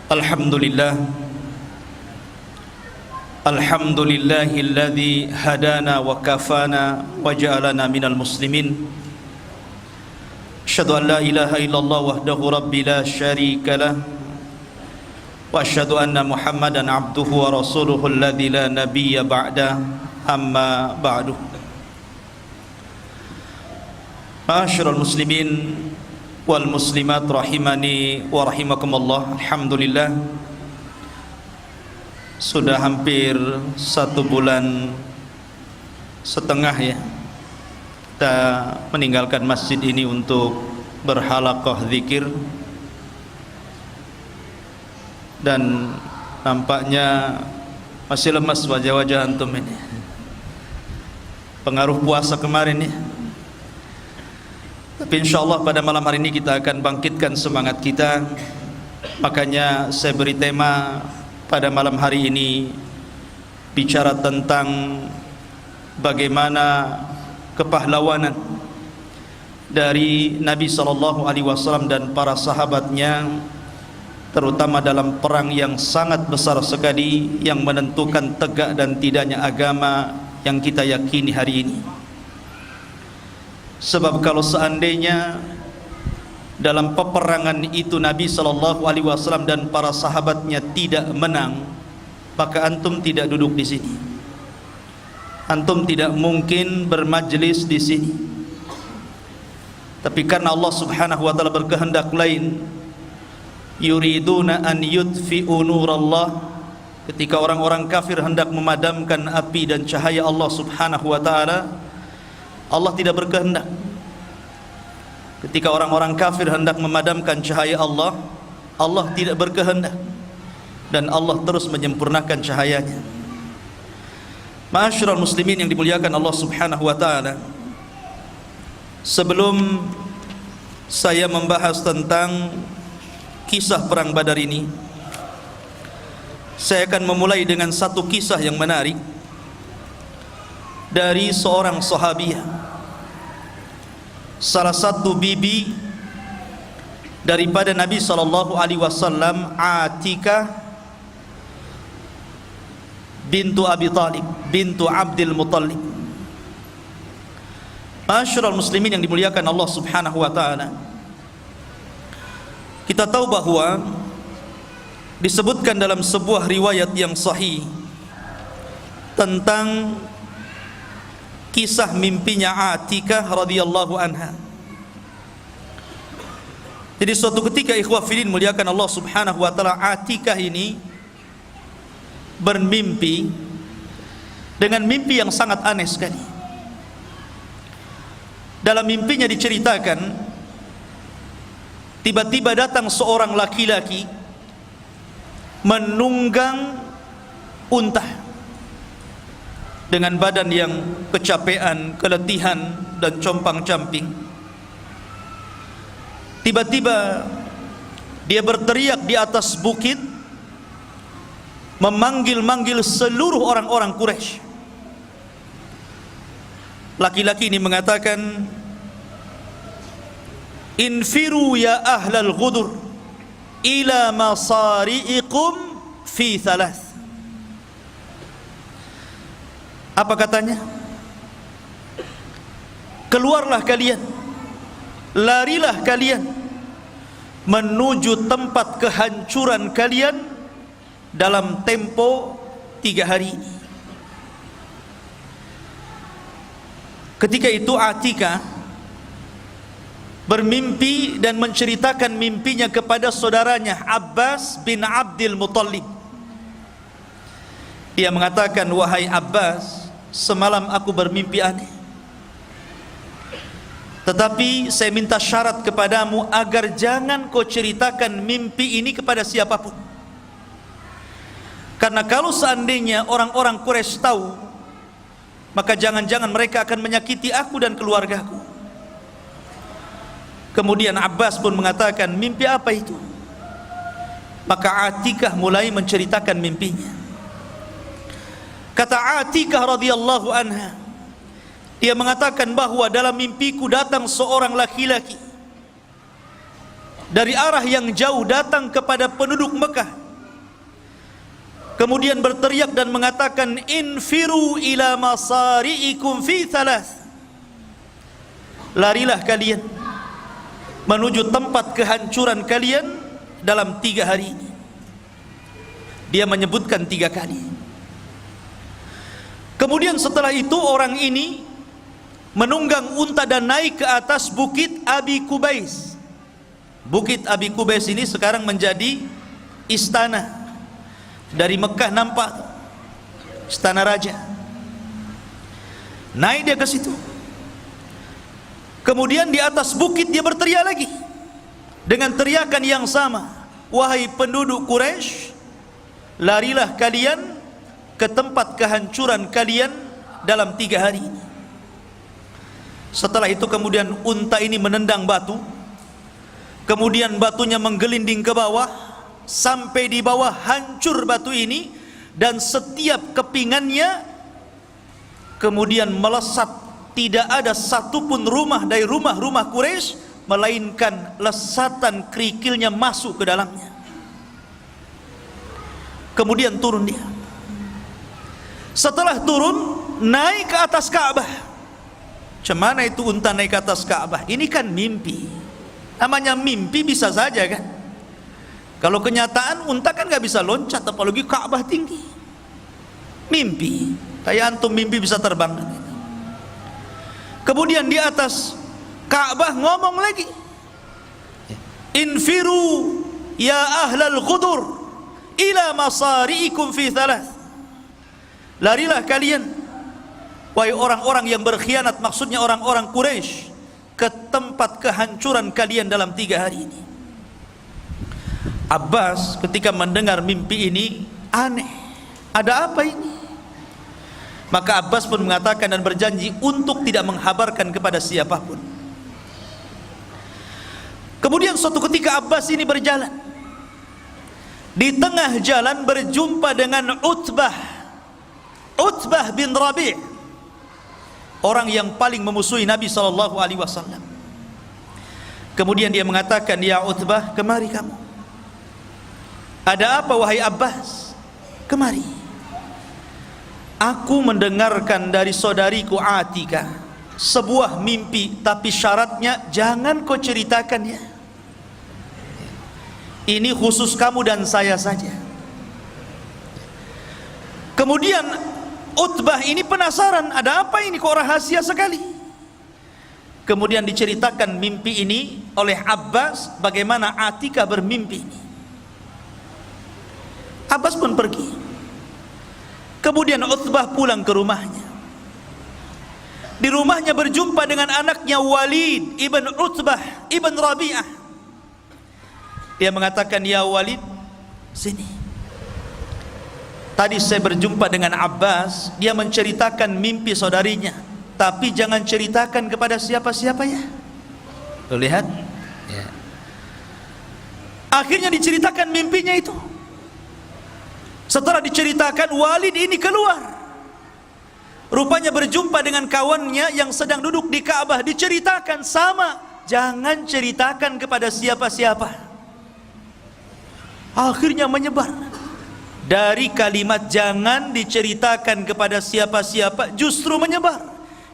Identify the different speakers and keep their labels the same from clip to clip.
Speaker 1: Alhamdulillah, alhamdulillahilladzi hadana wa kafana wa ja'alana minal muslimin. Asyhadu an la ilaha illallah wahdahu rabbi la syarika lah, wa asyhadu anna Muhammadan abduhu wa rasuluhu alladzi la nabiyya ba'da, amma ba'du. Ma'asyiral muslimin wal muslimat rahimani wa rahimakumullah. Alhamdulillah, sudah hampir 1 bulan setengah ya kita meninggalkan masjid ini untuk berhalaqah zikir, dan nampaknya masih lemas wajah-wajah antum ini, pengaruh puasa kemarin ya. Tapi insyaallah pada malam hari ini kita akan bangkitkan semangat kita. Makanya saya beri tema pada malam hari ini bicara tentang bagaimana kepahlawanan dari Nabi SAW dan para sahabatnya, terutama dalam perang yang sangat besar sekali yang menentukan tegak dan tidaknya agama yang kita yakini hari ini. Sebab kalau seandainya dalam peperangan itu Nabi SAW dan para sahabatnya tidak menang, maka antum tidak duduk di sini, antum tidak mungkin bermajlis di sini. Tapi karena Allah Subhanahu wa taala berkehendak lain, yuriduna an yudfi'u nurallah, ketika orang-orang kafir hendak memadamkan api dan cahaya Allah Subhanahu wa taala, Allah tidak berkehendak. Ketika orang-orang kafir hendak memadamkan cahaya Allah, Allah tidak berkehendak, dan Allah terus menyempurnakan cahayanya. Ma'asyiral muslimin yang dimuliakan Allah Subhanahu wa taala, sebelum saya membahas tentang kisah perang Badar ini, saya akan memulai dengan satu kisah yang menarik dari seorang sahabiah, salah satu bibi daripada Nabi SAW, Atikah bintu Abi Talib bintu Abdul Muttalib. Ma'asyiral muslimin yang dimuliakan Allah Subhanahu wa taala, kita tahu bahwa disebutkan dalam sebuah riwayat yang sahih tentang kisah mimpinya Atikah radhiyallahu anha. Jadi suatu ketika, ikhwah fillah muliakan Allah Subhanahu wa taala, Atikah ini bermimpi dengan mimpi yang sangat aneh sekali. Dalam mimpinya diceritakan, tiba-tiba datang seorang laki-laki menunggang unta dengan badan yang kecapean, keletihan dan compang-camping. Tiba-tiba dia berteriak di atas bukit, memanggil-manggil seluruh orang-orang Quraisy. Laki-laki ini mengatakan, "Infiru ya ahlal ghudur ila masari'ikum fi thalath." Apa katanya? Keluarlah kalian, larilah kalian menuju tempat kehancuran kalian dalam tempo 3 hari ini. Ketika itu Atikah bermimpi dan menceritakan mimpinya kepada saudaranya Abbas bin Abdul Muttalib. Dia mengatakan, "Wahai Abbas, semalam aku bermimpi aneh. Tetapi saya minta syarat kepadamu agar jangan kau ceritakan mimpi ini kepada siapapun. Karena kalau seandainya orang-orang Quraisy tahu, maka jangan-jangan mereka akan menyakiti aku dan keluargaku." Kemudian Abbas pun mengatakan, "Mimpi apa itu?" Maka Atikah mulai menceritakan mimpinya. Kata Atikah radhiyallahu anha, dia mengatakan bahwa dalam mimpiku datang seorang laki-laki dari arah yang jauh datang kepada penduduk Mekah, kemudian berteriak dan mengatakan, infiru ila masari'ikum fi thalath, larilah kalian menuju tempat kehancuran kalian dalam 3 hari ini. Dia menyebutkan 3 kali. Kemudian setelah itu orang ini menunggang unta dan naik ke atas bukit Abi Kubais. Bukit Abi Kubais ini sekarang menjadi istana. Dari Mekah nampak istana raja. Naik dia ke situ. Kemudian di atas bukit dia berteriak lagi dengan teriakan yang sama, wahai penduduk Quraisy, larilah kalian ke tempat kehancuran kalian dalam 3 hari ini. Setelah itu kemudian unta ini menendang batu, kemudian batunya menggelinding ke bawah, sampai di bawah hancur batu ini, dan setiap kepingannya kemudian melesat. Tidak ada satupun rumah dari rumah-rumah Quraisy melainkan lesatan kerikilnya masuk ke dalamnya. Kemudian turun dia. Setelah turun, naik ke atas Ka'bah. Cemana itu unta naik ke atas Ka'bah? Ini kan mimpi. Namanya mimpi bisa saja kan. Kalau kenyataan unta kan gak bisa loncat, apalagi Ka'bah tinggi. Mimpi. Kayak antum mimpi bisa terbang. Kemudian di atas Ka'bah ngomong lagi, infiru ya ahlal ghudur ila masari'ikum fi thalath, larilah kalian wahai orang-orang yang berkhianat, maksudnya orang-orang Quraisy, ke tempat kehancuran kalian dalam 3 hari ini. Abbas ketika mendengar mimpi ini aneh, ada apa ini? Maka Abbas pun mengatakan dan berjanji untuk tidak menghabarkan kepada siapapun. Kemudian suatu ketika Abbas ini berjalan, di tengah jalan berjumpa dengan Utbah bin Rabi', orang yang paling memusuhi Nabi SAW. Kemudian dia mengatakan, ya Utbah, kemari kamu. Ada apa wahai Abbas? Kemari. Aku mendengarkan dari saudariku Atika sebuah mimpi, tapi syaratnya jangan kau ceritakan ya. Ini khusus kamu dan saya saja. Kemudian Utbah ini penasaran, ada apa ini kok rahasia sekali. Kemudian diceritakan mimpi ini oleh Abbas, bagaimana Atika bermimpi ini. Abbas pun pergi. Kemudian Utbah pulang ke rumahnya. Di rumahnya berjumpa dengan anaknya Walid ibn Utbah ibn Rabi'ah. Dia mengatakan, ya Walid, sini. Tadi saya berjumpa dengan Abbas, dia menceritakan mimpi saudarinya, tapi jangan ceritakan kepada siapa-siapa ya. Tuh lihat ya. Akhirnya diceritakan mimpinya itu. Setelah diceritakan, Walid ini keluar. Rupanya berjumpa dengan kawannya yang sedang duduk di Ka'bah. Diceritakan sama, jangan ceritakan kepada siapa-siapa. Akhirnya menyebar. Dari kalimat jangan diceritakan kepada siapa-siapa, justru menyebar.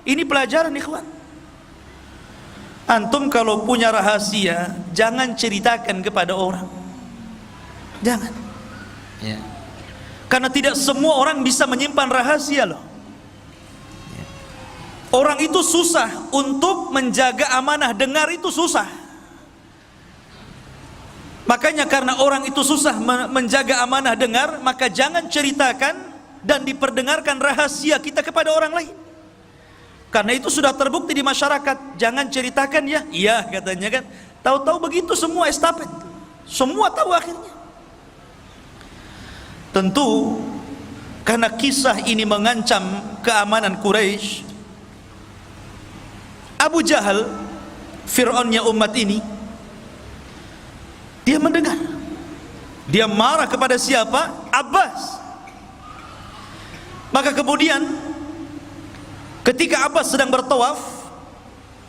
Speaker 1: Ini pelajaran ikhwan. Antum kalau punya rahasia, jangan ceritakan kepada orang. Jangan ya. Karena tidak semua orang bisa menyimpan rahasia loh. Orang itu susah untuk menjaga amanah dengar, itu susah. Makanya karena orang itu susah menjaga amanah dengar, maka jangan ceritakan dan diperdengarkan rahasia kita kepada orang lain. Karena itu sudah terbukti di masyarakat, jangan ceritakan ya. Iya katanya kan. Tahu-tahu begitu semua estafet. Semua tahu akhirnya. Tentu karena kisah ini mengancam keamanan Quraisy, Abu Jahal, Fir'aunnya umat ini, dia mendengar. Dia marah kepada siapa? Abbas. Maka kemudian ketika Abbas sedang bertawaf,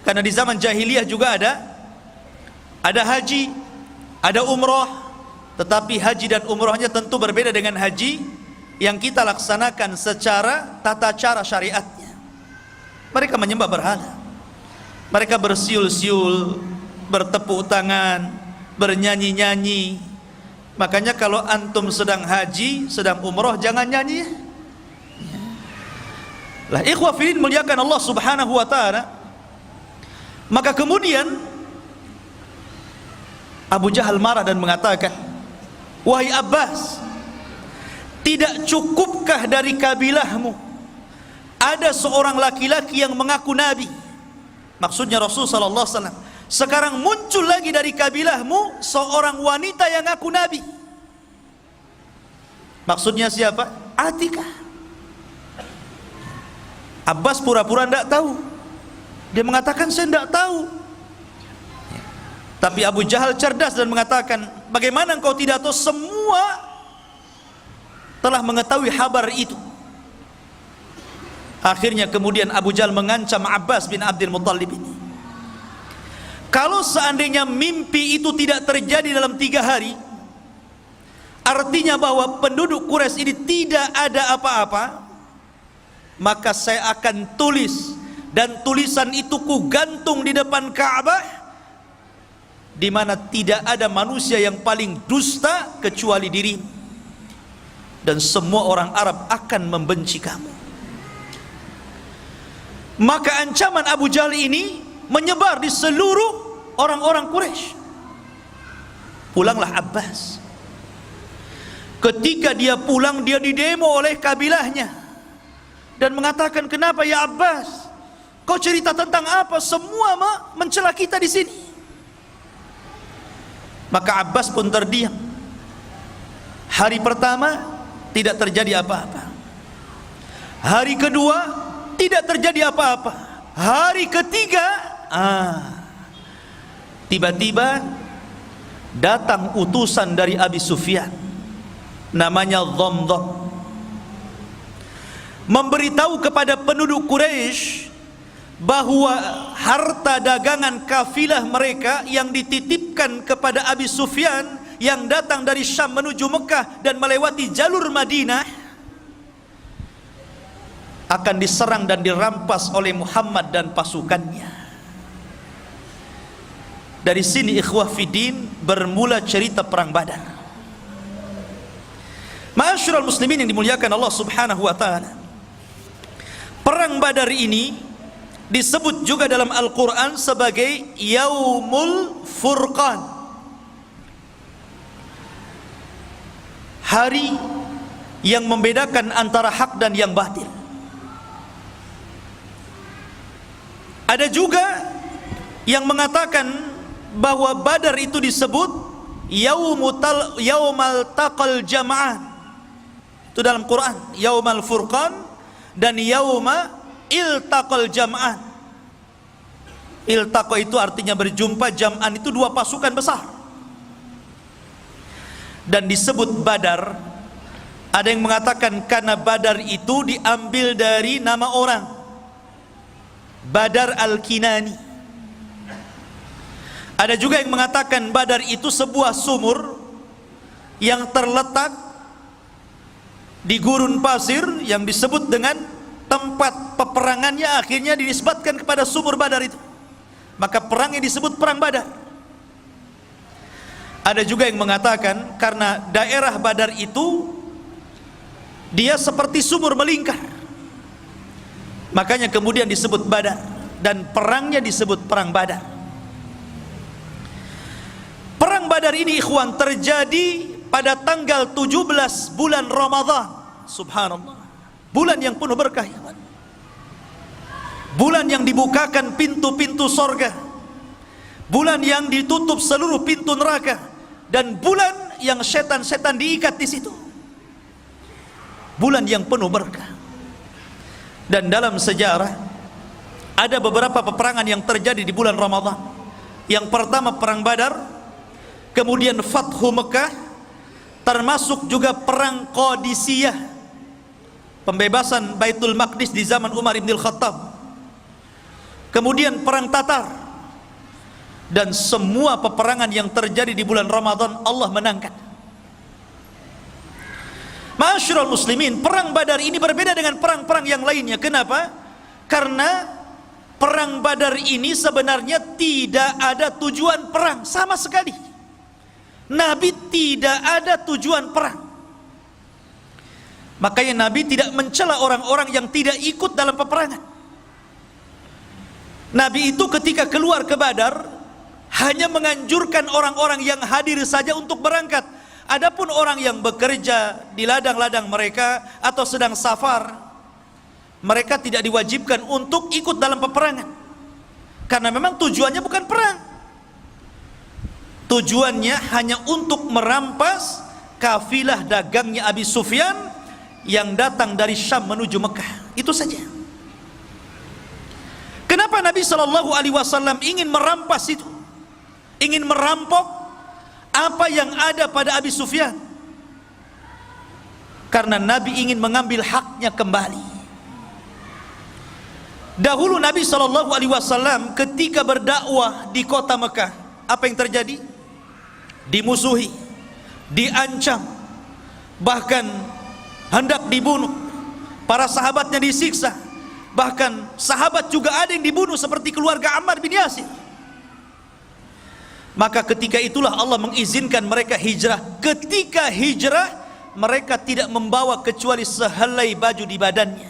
Speaker 1: karena di zaman jahiliyah juga ada haji Ada umroh, tetapi haji dan umrohnya tentu berbeda dengan haji yang kita laksanakan secara tata cara syariatnya. Mereka menyembah berhala, mereka bersiul-siul, bertepuk tangan, bernyanyi-nyanyi. Makanya kalau antum sedang haji, sedang umroh, jangan nyanyi. Lah ikhwah fillah muliakan Allah Subhanahu wa taala. Maka kemudian Abu Jahal marah dan mengatakan, wahai Abbas, tidak cukupkah dari kabilahmu ada seorang laki-laki yang mengaku nabi? Maksudnya Rasul sallallahu alaihi wasallam. Sekarang muncul lagi dari kabilahmu seorang wanita yang ngaku nabi. Maksudnya siapa? Atikah. Abbas pura-pura tidak tahu. Dia mengatakan saya tidak tahu. Tapi Abu Jahal cerdas dan mengatakan, bagaimana engkau tidak tahu? Semua telah mengetahui kabar itu. Akhirnya kemudian Abu Jahal mengancam Abbas bin Abdul Muttalib ini. Kalau seandainya mimpi itu tidak terjadi dalam 3 hari, artinya bahwa penduduk Quraisy ini tidak ada apa-apa, maka saya akan tulis, dan tulisan itu ku gantung di depan Ka'bah, di mana tidak ada manusia yang paling dusta kecuali dirimu, dan semua orang Arab akan membenci kamu. Maka ancaman Abu Jahal ini menyebar di seluruh orang-orang Quraisy. Pulanglah Abbas. Ketika dia pulang, dia didemo oleh kabilahnya dan mengatakan, kenapa ya Abbas, kau cerita tentang apa? Semua mencela kita di sini. Maka Abbas pun terdiam. Hari pertama tidak terjadi apa-apa. Hari kedua tidak terjadi apa-apa. Hari ketiga, tiba-tiba datang utusan dari Abi Sufyan, namanya Dhamdham, memberitahu kepada penduduk Quraisy bahwa harta dagangan kafilah mereka yang dititipkan kepada Abi Sufyan yang datang dari Syam menuju Mekah dan melewati jalur Madinah akan diserang dan dirampas oleh Muhammad dan pasukannya. Dari sini ikhwah fiddin bermula cerita perang Badar. Ma'asyiral muslimin yang dimuliakan Allah Subhanahu wa taala, perang Badar ini disebut juga dalam Al-Quran sebagai Yaumul Furqan, hari yang membedakan antara hak dan yang batil. Ada juga yang mengatakan bahwa Badar itu disebut Yaumal Taqal Jam'an. Itu dalam Quran, Yaumal Furqan dan Yauma Iltaqal Jam'an. Iltaqa itu artinya berjumpa, Jam'an itu 2 pasukan besar. Dan disebut Badar, ada yang mengatakan karena Badar itu diambil dari nama orang, Badar Al-Kinani. Ada juga yang mengatakan Badar itu sebuah sumur yang terletak di gurun pasir yang disebut dengan tempat peperangannya, akhirnya dinisbatkan kepada sumur Badar itu. Maka perangnya disebut perang Badar. Ada juga yang mengatakan karena daerah Badar itu dia seperti sumur melingkar, makanya kemudian disebut Badar, dan perangnya disebut perang Badar. Perang Badar ini ikhwan terjadi pada tanggal 17 bulan Ramadan. Subhanallah, bulan yang penuh berkah, bulan yang dibukakan pintu-pintu sorga, bulan yang ditutup seluruh pintu neraka, dan bulan yang setan-setan diikat di situ. Bulan yang penuh berkah. Dan dalam sejarah ada beberapa peperangan yang terjadi di bulan Ramadan. Yang pertama perang Badar, kemudian Fathu Mekah, termasuk juga perang Qadisiyah, pembebasan Baitul Maqdis di zaman Umar ibn Khattab. Kemudian perang Tatar, dan semua peperangan yang terjadi di bulan Ramadan Allah menangkan. Ma'asyiral muslimin, perang Badar ini berbeda dengan perang-perang yang lainnya. Kenapa? Karena perang Badar ini sebenarnya tidak ada tujuan perang sama sekali. Nabi tidak ada tujuan perang. Makanya Nabi tidak mencela orang-orang yang tidak ikut dalam peperangan. Nabi itu ketika keluar ke Badar hanya menganjurkan orang-orang yang hadir saja untuk berangkat. Adapun orang yang bekerja di ladang-ladang mereka atau sedang safar, mereka tidak diwajibkan untuk ikut dalam peperangan. Karena memang tujuannya bukan perang. Tujuannya hanya untuk merampas kafilah dagangnya Abi Sufyan yang datang dari Syam menuju Mekah. Itu saja. Kenapa Nabi SAW ingin merampas itu? Ingin merampok apa yang ada pada Abi Sufyan? Karena Nabi ingin mengambil haknya kembali. Dahulu Nabi SAW ketika berdakwah di kota Mekah, apa yang terjadi? Dimusuhi, diancam, bahkan hendak dibunuh. Para sahabatnya disiksa, bahkan sahabat juga ada yang dibunuh seperti keluarga Ammar bin Yasir. Maka ketika itulah Allah mengizinkan mereka hijrah. Ketika hijrah, mereka tidak membawa kecuali sehelai baju di badannya.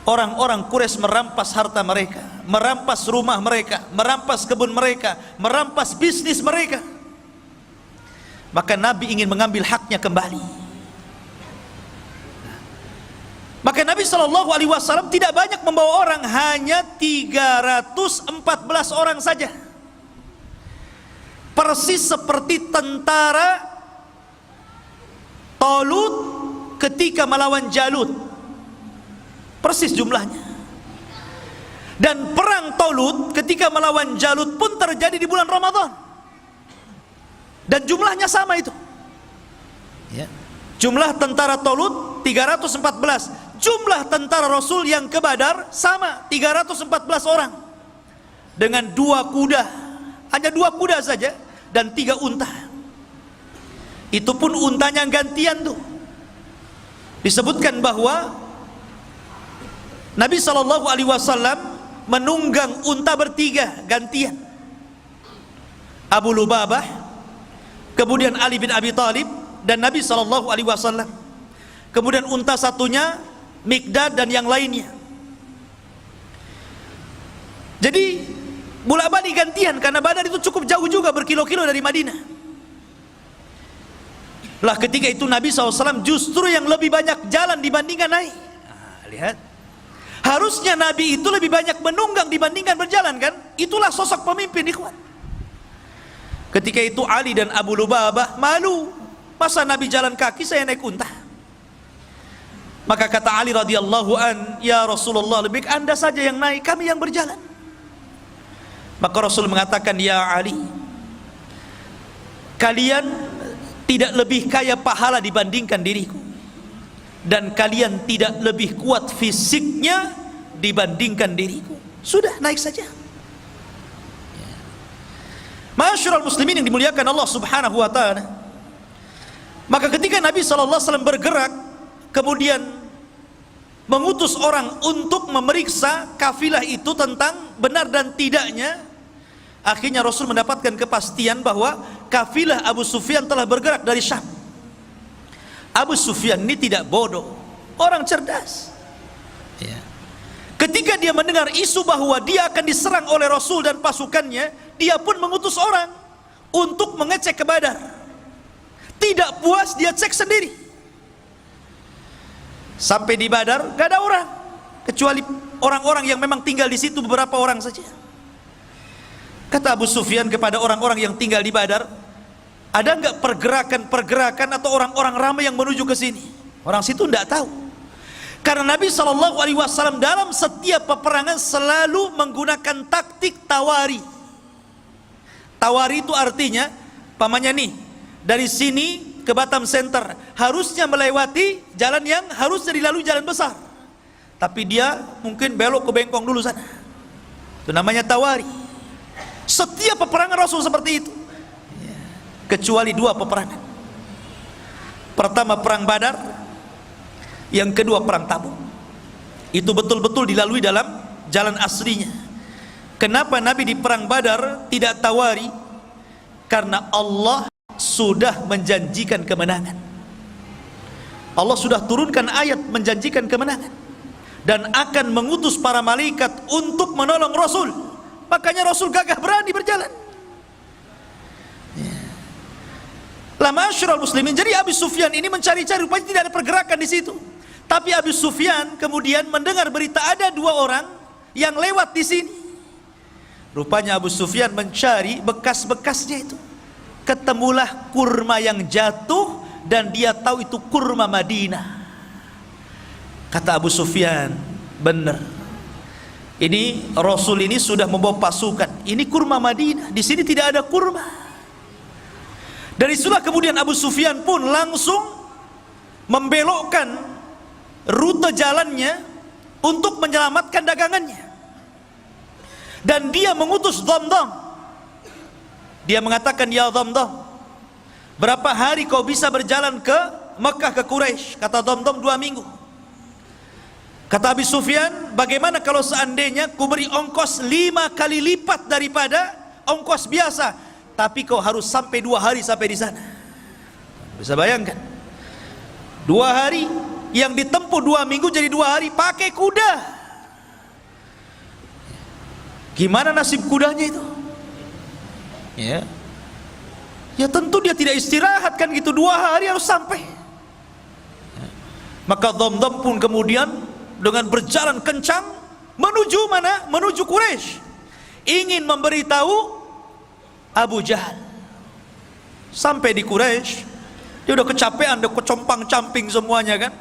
Speaker 1: Orang-orang Quraisy merampas harta mereka, merampas rumah mereka, merampas kebun mereka, merampas bisnis mereka. Maka Nabi ingin mengambil haknya kembali. Maka Nabi SAW tidak banyak membawa orang, hanya 314 orang saja. Persis seperti tentara Talut ketika melawan Jalut, persis jumlahnya. Dan perang Talut ketika melawan Jalut pun terjadi di bulan Ramadan, dan jumlahnya sama itu ya. Jumlah tentara Talut 314, jumlah tentara Rasul yang ke Badar sama 314 orang, dengan 2 kuda, hanya 2 kuda saja dan 3 unta. Itu pun untanya gantian tuh. Disebutkan bahwa Nabi SAW menunggang unta bertiga gantian. Abu Lubabah, kemudian Ali bin Abi Thalib, dan Nabi SAW. Kemudian unta satunya Mikdad dan yang lainnya. Jadi bolak-balik gantian, karena Badar itu cukup jauh juga, berkilo-kilo dari Madinah. Lah ketika itu Nabi SAW justru yang lebih banyak jalan dibandingkan naik. Lihat, harusnya Nabi itu lebih banyak menunggang dibandingkan berjalan, kan? Itulah sosok pemimpin, ikhwan. Ketika itu Ali dan Abu Lubabah malu, masa Nabi jalan kaki, saya naik unta. Maka kata Ali radhiyallahu an, ya Rasulullah, lebih baik Anda saja yang naik, kami yang berjalan. Maka Rasul mengatakan, ya Ali, kalian tidak lebih kaya pahala dibandingkan diriku, dan kalian tidak lebih kuat fisiknya dibandingkan diriku. Sudah, naik saja. Ma'asyiral muslimin yang dimuliakan Allah Subhanahu wa ta'ala. Maka ketika Nabi SAW bergerak, kemudian mengutus orang untuk memeriksa kafilah itu tentang benar dan tidaknya, akhirnya Rasul mendapatkan kepastian bahwa kafilah Abu Sufyan telah bergerak dari Syam. Abu Sufyan ini tidak bodoh, orang cerdas ya. Ketika dia mendengar isu bahwa dia akan diserang oleh Rasul dan pasukannya, dia pun mengutus orang untuk mengecek ke Badar. Tidak puas, dia cek sendiri. Sampai di Badar gak ada orang, kecuali orang-orang yang memang tinggal di situ, beberapa orang saja. Kata Abu Sufyan kepada orang-orang yang tinggal di Badar, ada nggak pergerakan atau orang-orang ramai yang menuju ke sini? Orang situ tidak tahu. Karena Nabi SAW dalam setiap peperangan selalu menggunakan taktik tawari. Tawari itu artinya, pamannya nih, dari sini ke Batam Center harusnya melewati jalan yang harusnya dilalui jalan besar, tapi dia mungkin belok ke Bengkong dulu sana. Itu namanya tawari. Setiap peperangan Rasul seperti itu, kecuali 2 peperangan. Pertama perang Badar, yang kedua perang Tabuk. Itu betul-betul dilalui dalam jalan aslinya. Kenapa Nabi di perang Badar tidak tawari? Karena Allah sudah menjanjikan kemenangan. Allah sudah turunkan ayat menjanjikan kemenangan dan akan mengutus para malaikat untuk menolong Rasul. Makanya Rasul gagah berani berjalan. La ma'asyiral muslimin. Jadi Abu Sufyan ini mencari-cari, rupanya tidak ada pergerakan di situ. Tapi Abu Sufyan kemudian mendengar berita ada 2 orang yang lewat di sini. Rupanya Abu Sufyan mencari bekas-bekasnya itu. Ketemulah kurma yang jatuh dan dia tahu itu kurma Madinah. Kata Abu Sufyan, benar. Ini Rasul ini sudah membawa pasukan. Ini kurma Madinah. Di sini tidak ada kurma. Dari situlah kemudian Abu Sufyan pun langsung membelokkan rute jalannya untuk menyelamatkan dagangannya. Dan dia mengutus Dhamdam. Dia mengatakan, ya Dhamdam, berapa hari kau bisa berjalan ke Mekah, ke Quraisy? Kata Dhamdam, 2 minggu. Kata Abu Sufyan, bagaimana kalau seandainya ku beri ongkos 5 kali lipat daripada ongkos biasa, tapi kau harus sampai 2 hari sampai di sana. Bisa bayangkan, 2 hari yang ditempuh 2 minggu jadi 2 hari pakai kuda. Gimana nasib kudanya itu? Ya tentu dia tidak istirahat kan gitu, 2 hari harus sampai. Maka Dhamdam pun kemudian dengan berjalan kencang menuju mana? Menuju Quraisy, ingin memberitahu Abu Jahal. Sampai di Quraisy, dia udah kecapean, udah kecompang-camping semuanya kan.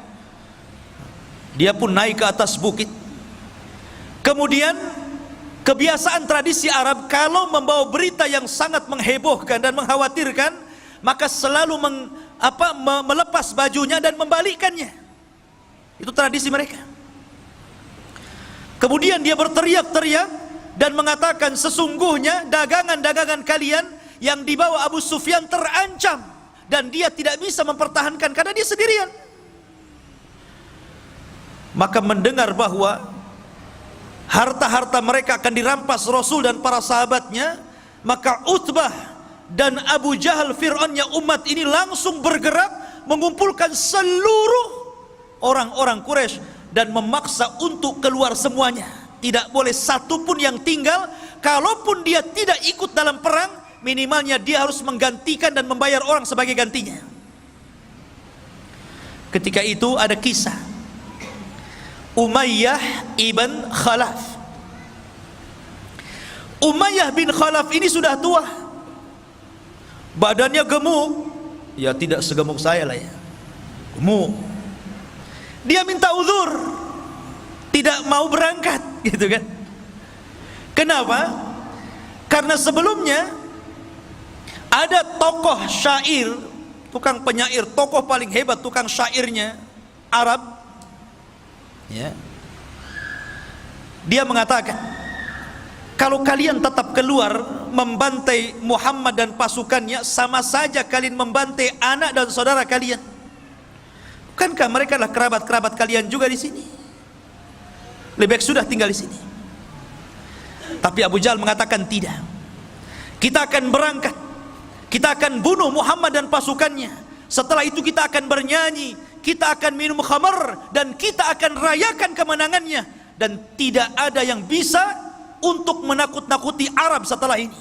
Speaker 1: Dia pun naik ke atas bukit. Kemudian kebiasaan tradisi Arab, kalau membawa berita yang sangat menghebohkan dan mengkhawatirkan, maka selalu melepas bajunya dan membalikkannya. Itu tradisi mereka. Kemudian dia berteriak-teriak dan mengatakan, sesungguhnya dagangan-dagangan kalian yang dibawa Abu Sufyan terancam dan dia tidak bisa mempertahankan karena dia sendirian. Maka mendengar bahwa harta-harta mereka akan dirampas Rasul dan para sahabatnya, maka Utbah dan Abu Jahal, Fir'aunnya umat ini, langsung bergerak mengumpulkan seluruh orang-orang Quraisy dan memaksa untuk keluar semuanya. Tidak boleh satu pun yang tinggal. Kalaupun dia tidak ikut dalam perang, minimalnya dia harus menggantikan dan membayar orang sebagai gantinya. Ketika itu ada kisah Umayyah ibn Khalaf. Umayyah bin Khalaf ini sudah tua, badannya gemuk. Ya tidak segemuk saya lah ya, gemuk. Dia minta uzur, tidak mau berangkat gitu kan. Kenapa? Karena sebelumnya ada tokoh syair, tukang penyair, tokoh paling hebat, tukang syairnya Arab ya. Dia mengatakan, kalau kalian tetap keluar membantai Muhammad dan pasukannya, sama saja kalian membantai anak dan saudara kalian. Bukankah mereka adalah kerabat-kerabat kalian juga di sini? Lebih baik sudah tinggal di sini. Tapi Abu Jahal mengatakan tidak. Kita akan berangkat. Kita akan bunuh Muhammad dan pasukannya. Setelah itu kita akan bernyanyi, kita akan minum khamar, dan kita akan rayakan kemenangannya. Dan tidak ada yang bisa untuk menakut-nakuti Arab setelah ini.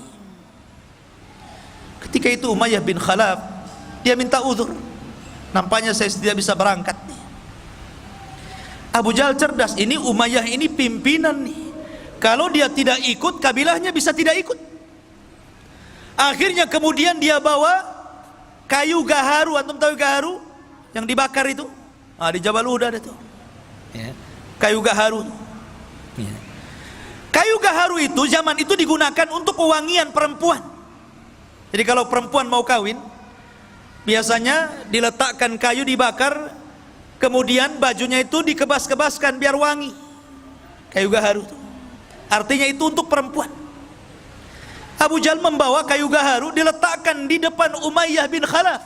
Speaker 1: Ketika itu Umayyah bin Khalaf, dia minta uzur. Nampaknya saya tidak bisa berangkat nih. Abu Jahal cerdas, ini Umayyah ini pimpinan nih. Kalau dia tidak ikut, kabilahnya bisa tidak ikut. Akhirnya kemudian dia bawa kayu gaharu. Antum tahu gaharu yang dibakar itu? Di Jabal Uhud ada tuh ya. Kayu gaharu ya. Kayu gaharu itu zaman itu digunakan untuk pewangian perempuan. Jadi kalau perempuan mau kawin, biasanya diletakkan kayu dibakar, kemudian bajunya itu dikebas-kebaskan biar wangi. Kayu gaharu itu artinya itu untuk perempuan. Abu Jahal membawa kayu gaharu diletakkan di depan Umayyah bin Khalaf.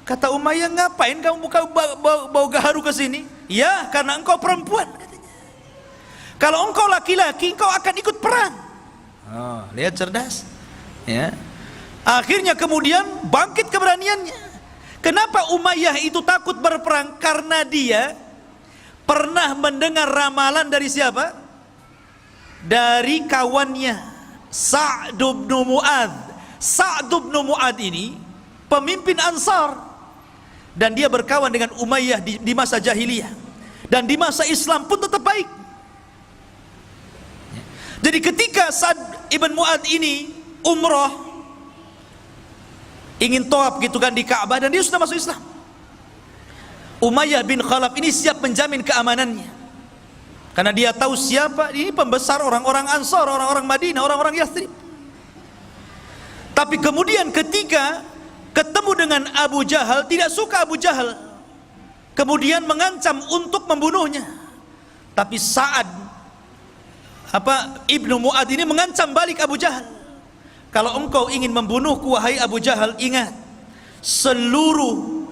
Speaker 1: Kata Umayyah, ngapain kamu bawa gaharu ke sini? Ya, karena engkau perempuan, katanya. Kalau engkau laki-laki, engkau akan ikut perang. Oh, lihat cerdas. Ya. Akhirnya kemudian bangkit keberaniannya. Kenapa Umayyah itu takut berperang? Karena dia pernah mendengar ramalan dari siapa? Dari kawannya, Sa'd bin Mu'adz. Sa'd bin Mu'adz ini pemimpin Ansar. Dan dia berkawan dengan Umayyah di masa jahiliyah. Dan di masa Islam pun tetap baik. Jadi ketika Sa'd ibn Mu'adz ini umroh, ingin tawaf gitu kan di Ka'bah, dan dia sudah masuk Islam, Umayyah bin Khalaf ini siap menjamin keamanannya. Karena dia tahu siapa ini pembesar orang-orang Ansar, orang-orang Madinah, orang-orang Yathrib. Tapi kemudian ketika ketemu dengan Abu Jahal, tidak suka Abu Jahal, kemudian mengancam untuk membunuhnya. Tapi Sa'ad Ibnu Mu'adz ini mengancam balik Abu Jahal, kalau engkau ingin membunuhku wahai Abu Jahal, ingat, seluruh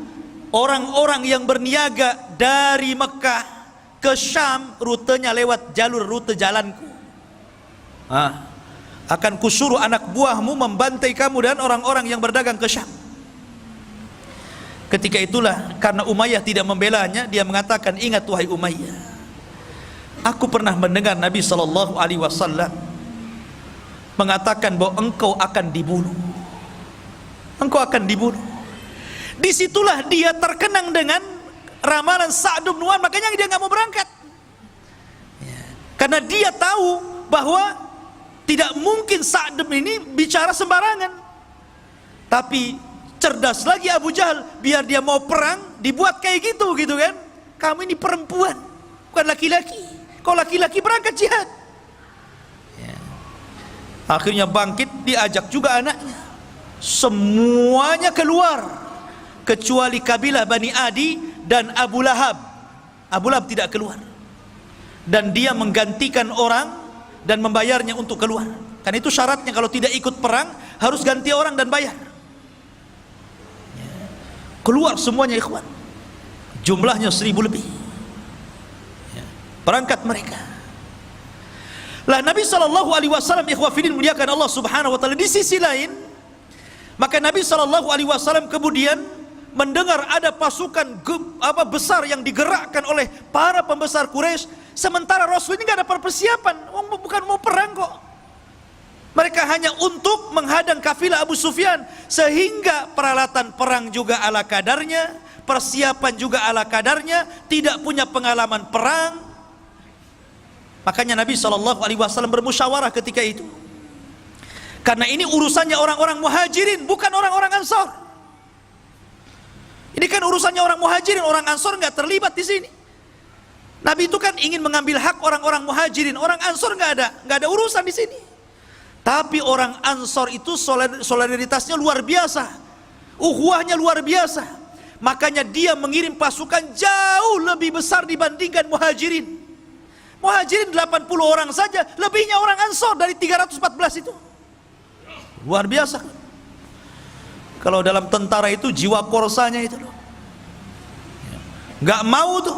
Speaker 1: orang-orang yang berniaga dari Mekah ke Syam rutenya lewat jalur rute jalanku. Akan kusuruh anak buahmu membantai kamu dan orang-orang yang berdagang ke Syam. Ketika itulah, karena Umayyah tidak membelanya, dia mengatakan, ingat wahai Umayyah, aku pernah mendengar Nabi SAW mengatakan bahwa engkau akan dibunuh. Engkau akan dibunuh. Disitulah dia terkenang dengan ramalan Sa'd bin Mu'adz, makanya dia nggak mau berangkat. Karena dia tahu bahwa tidak mungkin Sa'd ini bicara sembarangan. Tapi cerdas lagi Abu Jahal, biar dia mau perang dibuat kayak gitu kan. Kamu ini perempuan, bukan laki-laki. Kalau laki-laki berangkat jihad. Akhirnya bangkit, diajak juga anaknya. Semuanya keluar kecuali kabilah Bani Adi dan Abu Lahab. Abu Lahab tidak keluar. Dan dia menggantikan orang dan membayarnya untuk keluar. Karena itu syaratnya, kalau tidak ikut perang harus ganti orang dan bayar. Keluar semuanya ikhwan, jumlahnya 1000 lebih. Berangkat mereka. Lah Nabi SAW, ikhwafidin muliakan Allah subhanahu wa ta'ala, di sisi lain, maka Nabi SAW kemudian mendengar ada pasukan besar yang digerakkan oleh para pembesar Quraisy, sementara Rasul ini gak ada persiapan, bukan mau perang kok. Mereka hanya untuk menghadang kafilah Abu Sufyan, sehingga peralatan perang juga ala kadarnya, persiapan juga ala kadarnya, tidak punya pengalaman perang. Makanya Nabi SAW bermusyawarah ketika itu, karena ini urusannya orang-orang muhajirin, bukan orang-orang Ansar. Ini kan urusannya orang muhajirin, orang Ansar nggak terlibat di sini. Nabi itu kan ingin mengambil hak orang-orang muhajirin, orang Ansar nggak ada urusan di sini. Tapi orang Ansar itu solidaritasnya luar biasa, ukhuwahnya luar biasa. Makanya dia mengirim pasukan jauh lebih besar dibandingkan muhajirin. Muhajirin 80 orang saja, lebihnya orang Ansar dari 314 itu. Luar biasa. Kalau dalam tentara itu jiwa korsanya itu loh, nggak mau tuh,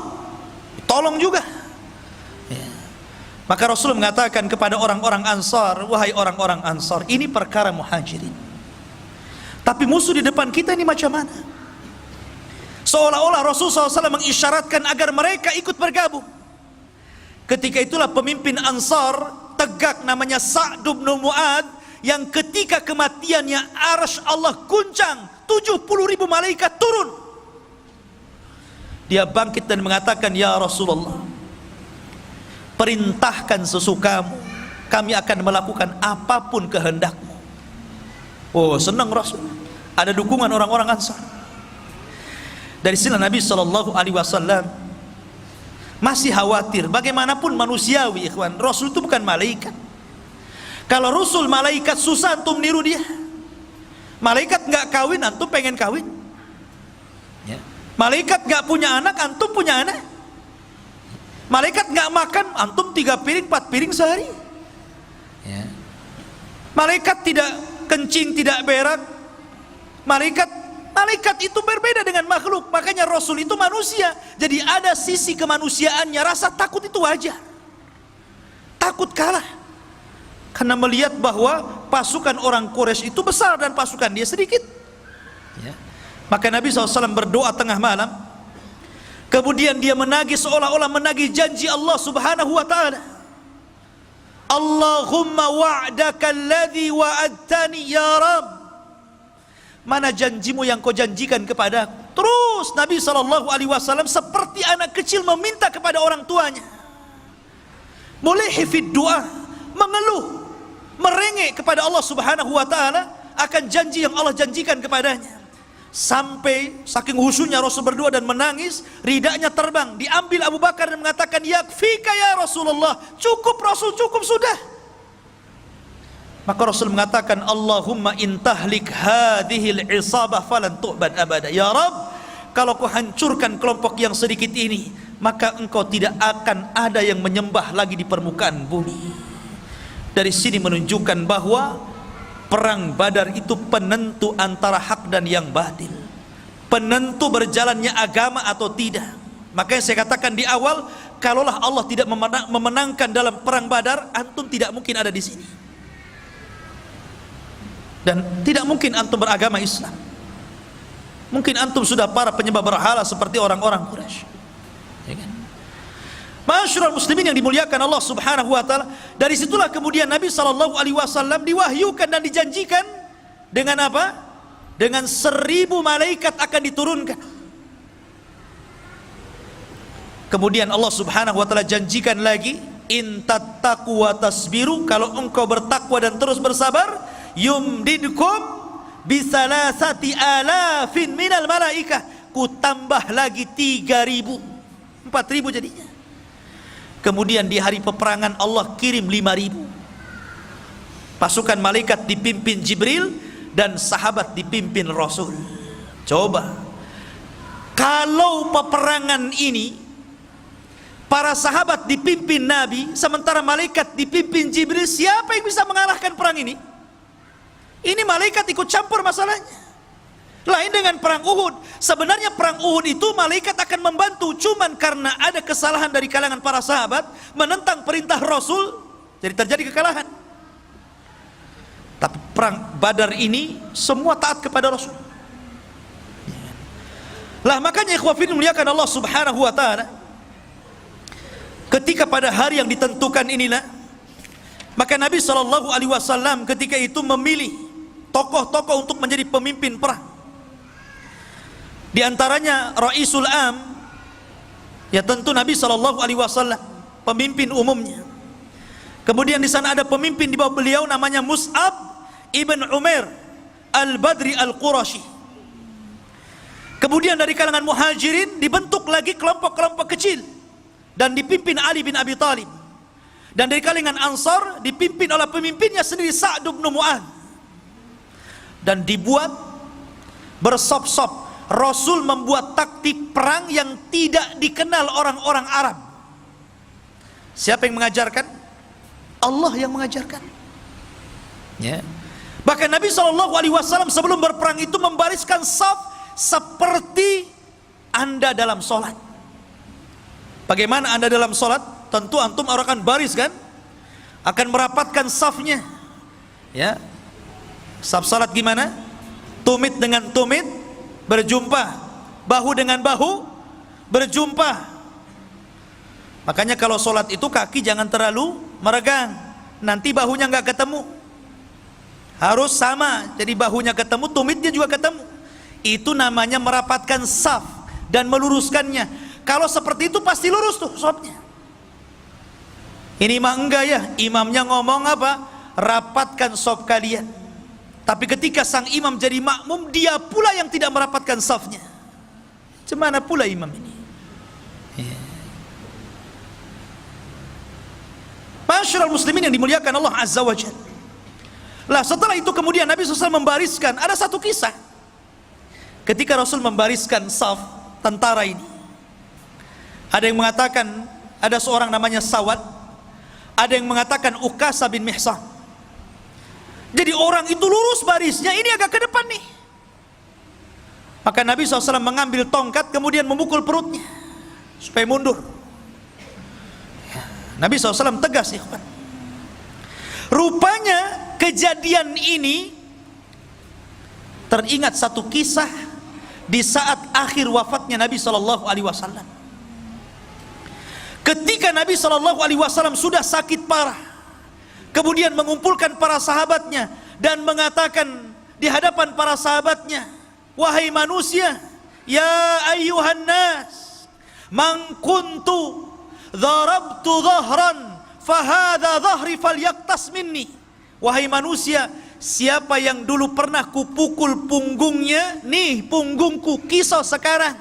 Speaker 1: tolong juga. Maka Rasul mengatakan kepada orang-orang Ansar, wahai orang-orang Ansar, ini perkara muhajirin, tapi musuh di depan kita ini macam mana? Seolah-olah Rasul SAW mengisyaratkan agar mereka ikut bergabung. Ketika itulah pemimpin Ansar tegak, namanya Sa'd bin Mu'adz, yang ketika kematiannya arsy Allah guncang, 70.000 malaikat turun. Dia bangkit dan mengatakan, ya Rasulullah, perintahkan sesukamu, kami akan melakukan apapun kehendakmu. Oh, senang Rasul, ada dukungan orang-orang Ansar. Dari sini Nabi SAW masih khawatir, bagaimanapun manusiawi ikhwan, Rasul itu bukan malaikat. Kalau Rasul malaikat susah antum niru dia. Malaikat nggak kawin, antum pengen kawin. Malaikat nggak punya anak, antum punya anak. Malaikat nggak makan, antum 3 piring 4 piring sehari. Malaikat tidak kencing, tidak berak. Malaikat itu berbeda dengan makhluk. Makanya Rasul itu manusia. Jadi ada sisi kemanusiaannya. Rasa takut itu wajar. Takut kalah. Karena melihat bahwa pasukan orang Quraisy itu besar dan pasukan dia sedikit. Ya. Maka Nabi SAW berdoa tengah malam. Kemudian dia menagih seolah-olah menagih janji Allah Subhanahu wa ta'ala. Allahumma wa'daka alladhi wa'adtani ya Rabb. Mana janjimu yang kau janjikan kepada aku? Terus Nabi SAW seperti anak kecil meminta kepada orang tuanya. Mulihi fid du'a, mengeluh, merengek kepada Allah Subhanahu wa ta'ala akan janji yang Allah janjikan kepadanya. Sampai saking khusyuknya Rasul berdoa dan menangis, ridanya terbang, diambil Abu Bakar dan mengatakan, yakfika ya Rasulullah, cukup Rasul, cukup sudah. Maka Rasul mengatakan, Allahumma intahlik hadhil isabah falan tu'bad abada. Ya Rabb, kalau kau hancurkan kelompok yang sedikit ini, maka engkau tidak akan ada yang menyembah lagi di permukaan bumi. Dari sini menunjukkan bahwa Perang Badar itu penentu antara hak dan yang batil, penentu berjalannya agama atau tidak. Makanya saya katakan di awal, kalaulah Allah tidak memenangkan dalam Perang Badar, antum tidak mungkin ada di sini. Dan tidak mungkin antum beragama Islam. Mungkin antum sudah para penyembah berhala seperti orang-orang Quraisy. Ya kan? Masyarul muslimin yang dimuliakan Allah Subhanahu wa taala. Dari situlah kemudian Nabi SAW diwahyukan dan dijanjikan dengan apa? Dengan 1000 malaikat akan diturunkan. Kemudian Allah Subhanahu wa taala janjikan lagi, in tattaqu wa tasbiru, kalau engkau bertakwa dan terus bersabar, yumdidkum bisalasati alafin minal malaikah, ku tambah lagi 3000, 4000 jadinya. Kemudian di hari peperangan Allah kirim 5000 pasukan malaikat dipimpin Jibril dan sahabat dipimpin Rasul. Coba kalau peperangan ini para sahabat dipimpin Nabi sementara malaikat dipimpin Jibril, siapa yang bisa mengalahkan perang ini? Ini malaikat ikut campur masalahnya. Lain dengan perang Uhud. Sebenarnya perang Uhud itu malaikat akan membantu, cuman karena ada kesalahan dari kalangan para sahabat menentang perintah Rasul, jadi terjadi kekalahan. Tapi perang Badar ini semua taat kepada Rasul. Lah makanya ikhwah fillah muliakan Allah Subhanahu wa taala, ketika pada hari yang ditentukan inilah, maka Nabi SAW ketika itu memilih tokoh-tokoh untuk menjadi pemimpin perang. Di antaranya Raisul Am, ya tentu Nabi SAW, pemimpin umumnya. Kemudian di sana ada pemimpin di bawah beliau namanya Mus'ab ibn Umair al-Badri al-Qurashi. Kemudian dari kalangan muhajirin dibentuk lagi kelompok-kelompok kecil dan dipimpin Ali bin Abi Thalib. Dan dari kalangan Ansar dipimpin oleh pemimpinnya sendiri Sa'd bin Mu'adz. Dan dibuat bersop-sop. Rasul membuat taktik perang yang tidak dikenal orang-orang Arab. Siapa yang mengajarkan? Allah yang mengajarkan. Ya. Bahkan Nabi SAW sebelum berperang itu membariskan saf seperti Anda dalam sholat. Bagaimana Anda dalam sholat? Tentu antum akan baris kan? Akan merapatkan safnya. Ya. Saf salat gimana? Tumit dengan tumit berjumpa, bahu dengan bahu berjumpa. Makanya kalau sholat itu kaki jangan terlalu meregang, nanti bahunya nggak ketemu. Harus sama, jadi bahunya ketemu, tumitnya juga ketemu. Itu namanya merapatkan saf dan meluruskannya. Kalau seperti itu pasti lurus tuh sholatnya. Ini mah enggak ya, imamnya ngomong apa? Rapatkan saf kalian. Tapi ketika sang imam jadi makmum, dia pula yang tidak merapatkan safnya. Cemana pula imam ini? Masyarul muslimin yang dimuliakan Allah Azza wa Jalla. Lah setelah itu kemudian Nabi SAW membariskan, ada satu kisah. Ketika Rasul membariskan saf tentara ini, ada yang mengatakan ada seorang namanya Sawad, ada yang mengatakan Ukasa bin Mihsan. Jadi orang itu lurus barisnya, ini agak ke depan nih. Maka Nabi SAW mengambil tongkat kemudian memukul perutnya supaya mundur. Nabi SAW tegas, ikhwan. Rupanya kejadian ini teringat satu kisah di saat akhir wafatnya Nabi SAW. Ketika Nabi SAW sudah sakit parah, kemudian mengumpulkan para sahabatnya dan mengatakan di hadapan para sahabatnya, wahai manusia, ya ayyuhan nas, man kuntu dharabtu dhahran fahadha dhahri falyaktas minni. Wahai manusia, siapa yang dulu pernah kupukul punggungnya, nih punggungku, kisos sekarang.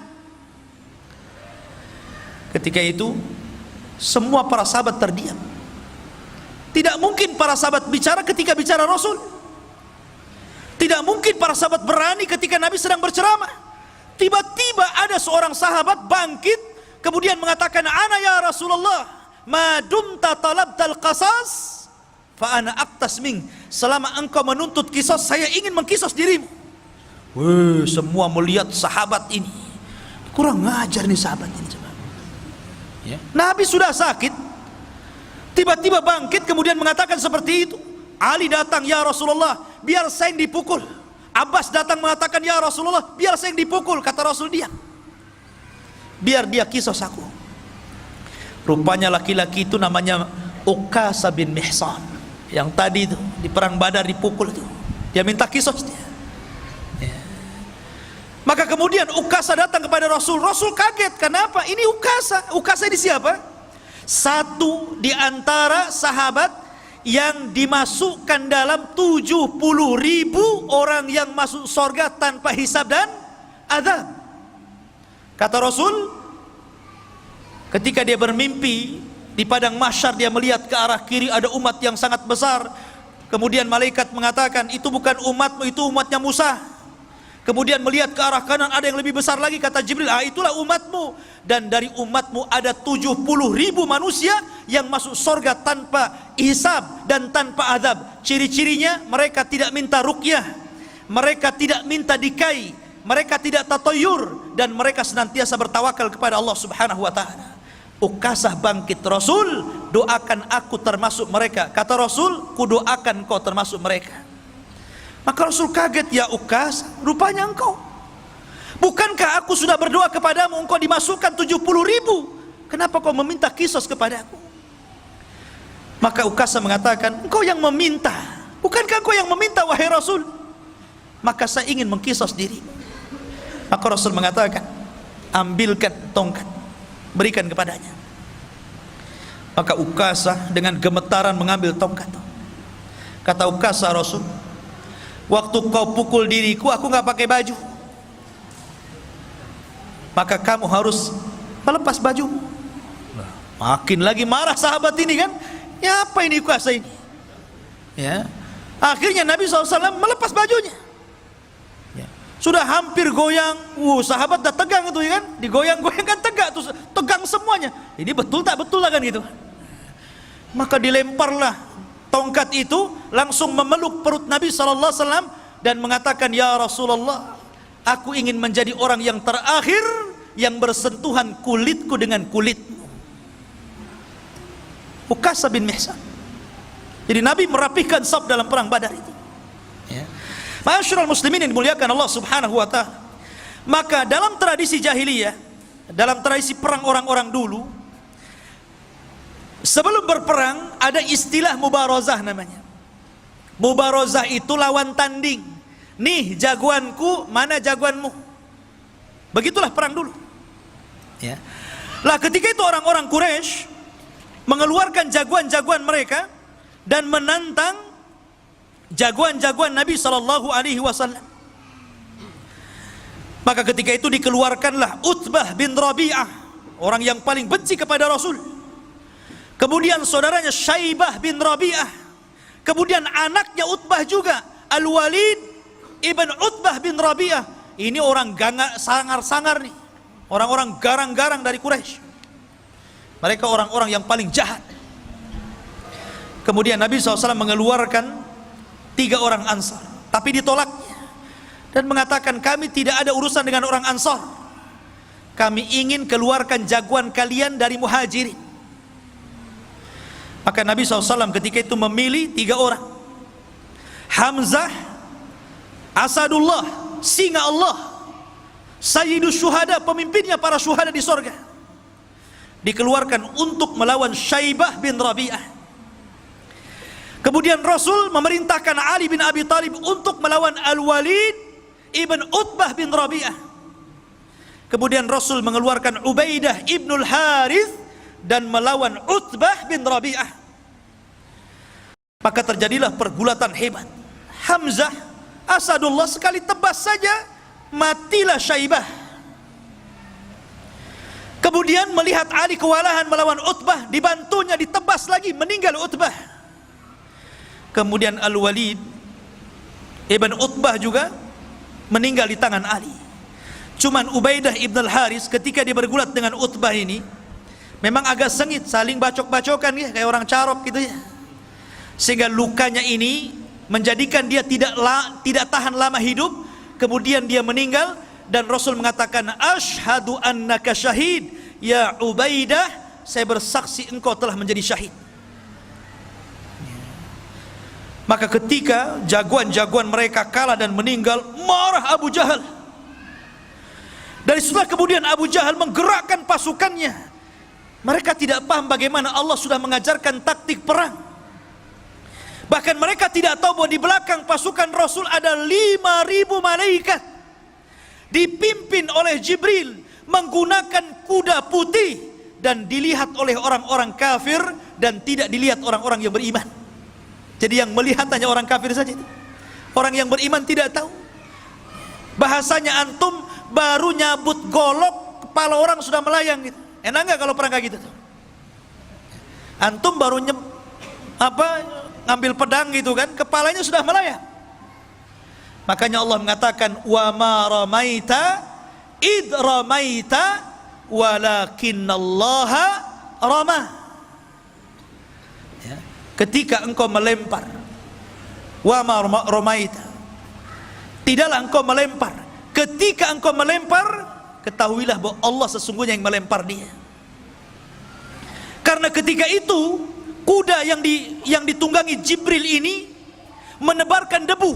Speaker 1: Ketika itu semua para sahabat terdiam. Tidak mungkin para sahabat bicara ketika bicara Rasul. Tidak mungkin para sahabat berani ketika Nabi sedang berceramah. Tiba-tiba ada seorang sahabat bangkit kemudian mengatakan, ana ya Rasulullah, ma dumta talabtal qasas fa ana aqtas ming. Selama engkau menuntut kisos, saya ingin mengkisos dirimu. Wih, semua melihat sahabat ini. Kurang ngajar nih sahabat ini. Ya. Nabi sudah sakit, tiba-tiba bangkit kemudian mengatakan seperti itu. Ali datang, ya Rasulullah, biar saya yang dipukul. Abbas datang mengatakan, ya Rasulullah, biar saya yang dipukul. Kata Rasul, diam, biar dia kisos aku. Rupanya laki-laki itu namanya Uqasah bin Mihsan, yang tadi itu di perang Badar dipukul itu. Dia minta kisos dia. Ya. Maka kemudian Uqasah datang kepada Rasul. Rasul kaget, kenapa? Ini Uqasah. Uqasah ini siapa? Satu di antara sahabat yang dimasukkan dalam 70.000 orang yang masuk surga tanpa hisab dan azab. Kata Rasul, ketika dia bermimpi di padang mahsyar, dia melihat ke arah kiri ada umat yang sangat besar. Kemudian malaikat mengatakan, itu bukan umatmu, itu umatnya Musa. Kemudian melihat ke arah kanan, ada yang lebih besar lagi. Kata Jibril, itulah umatmu. Dan dari umatmu ada 70.000 manusia yang masuk surga tanpa hisab dan tanpa azab. Ciri-cirinya, mereka tidak minta ruqyah, mereka tidak minta dikai, mereka tidak tatayur, dan mereka senantiasa bertawakal kepada Allah Subhanahu wa ta'ala. Uqasah bangkit, Rasul, doakan aku termasuk mereka. Kata Rasul, ku doakan kau termasuk mereka. Maka Rasul kaget, ya Uqasah, rupanya engkau. Bukankah aku sudah berdoa kepadamu, engkau dimasukkan 70.000? Kenapa kau meminta kisos kepadaku? Maka Uqasah mengatakan, engkau yang meminta. Bukankah engkau yang meminta, wahai Rasul? Maka saya ingin mengkisos dirimu. Maka Rasul mengatakan, ambilkan tongkat, berikan kepadanya. Maka Uqasah dengan gemetaran mengambil tongkat. Kata Uqasah, Rasul, waktu kau pukul diriku, aku nggak pakai baju, maka kamu harus melepas baju. Makin lagi marah sahabat ini kan, ya apa ini Uqasah ini? Ya, akhirnya Nabi SAW melepas bajunya. Ya. Sudah hampir goyang, sahabat dah tegang itu ya kan, digoyang-goyang kan tegak tuh, tegang semuanya. Ini betul tak betul lah kan gitu. Maka dilemparlah tongkat itu, langsung memeluk perut Nabi SAW dan mengatakan, ya Rasulullah, aku ingin menjadi orang yang terakhir yang bersentuhan kulitku dengan kulitmu. Uqasah bin Mihsan. Jadi Nabi merapihkan saf dalam perang Badar itu. Ya. Ma'asyiral muslimin yang dimuliakan Allah Subhanahu wa ta'ala. Maka dalam tradisi jahiliyah, dalam tradisi perang orang-orang dulu, sebelum berperang ada istilah mubarazah namanya. Mubarazah itu lawan tanding. Nih jagoanku, mana jagoanmu. Begitulah perang dulu. Ya. Lah ketika itu orang-orang Quraisy mengeluarkan jagoan-jagoan mereka dan menantang jagoan-jagoan Nabi SAW. Maka ketika itu dikeluarkanlah Utbah bin Rabi'ah, orang yang paling benci kepada Rasul. Kemudian saudaranya Syaibah bin Rabi'ah. Kemudian anaknya Utbah juga, Al-Walid ibn Utbah bin Rabi'ah. Ini orang sangar-sangar nih, orang-orang garang-garang dari Quraisy. Mereka orang-orang yang paling jahat. Kemudian Nabi SAW mengeluarkan 3 orang Ansar, tapi ditolaknya dan mengatakan, kami tidak ada urusan dengan orang Ansar, kami ingin keluarkan jagoan kalian dari Muhajirin. Maka Nabi SAW ketika itu memilih 3 orang, Hamzah, Asadullah, singa Allah, Sayyidus Syuhada, pemimpinnya para syuhada di sorga, dikeluarkan untuk melawan Syaibah bin Rabi'ah. Kemudian Rasul memerintahkan Ali bin Abi Thalib untuk melawan Al-Walid ibn Utbah bin Rabi'ah. Kemudian Rasul mengeluarkan Ubaidah ibnul Harith dan melawan Utbah bin Rabi'ah. Maka terjadilah pergulatan hebat. Hamzah, Asadullah, sekali tebas saja matilah Syaibah. Kemudian melihat Ali kewalahan melawan Utbah, dibantunya ditebas lagi, meninggal Utbah. Kemudian Al-Walid ibn Utbah juga meninggal di tangan Ali. Cuman Ubaidah ibn al-Haris ketika dia bergulat dengan Utbah ini memang agak sengit, saling bacok-bacokan ya, kayak orang carok gitu ya, sehingga lukanya ini menjadikan dia tidak tahan lama hidup. Kemudian dia meninggal dan Rasul mengatakan, asyhadu annaka syahid ya Ubaidah, saya bersaksi engkau telah menjadi syahid. Maka ketika jagoan-jagoan mereka kalah dan meninggal, marah Abu Jahal. Dari setelah kemudian Abu Jahal menggerakkan pasukannya. Mereka tidak paham bagaimana Allah sudah mengajarkan taktik perang. Bahkan mereka tidak tahu bahwa di belakang pasukan Rasul ada 5.000 malaikat, dipimpin oleh Jibril, menggunakan kuda putih, dan dilihat oleh orang-orang kafir dan tidak dilihat orang-orang yang beriman. Jadi yang melihat hanya orang kafir saja. Orang yang beriman tidak tahu. Bahasanya antum baru nyabut golok, kepala orang sudah melayang gitu. Enak nggak kalau perang kayak gitu tuh? Antum baru ngambil pedang gitu kan, kepalanya sudah melayang. Makanya Allah mengatakan, wa ma ramaita id ramaita walakinnallaha rama. Ketika engkau melempar, wa ma ramaita, tidaklah engkau melempar. Ketika engkau melempar, ketahuilah bahwa Allah sesungguhnya yang melempar dia. Karena ketika itu kuda yang ditunggangi Jibril ini menebarkan debu,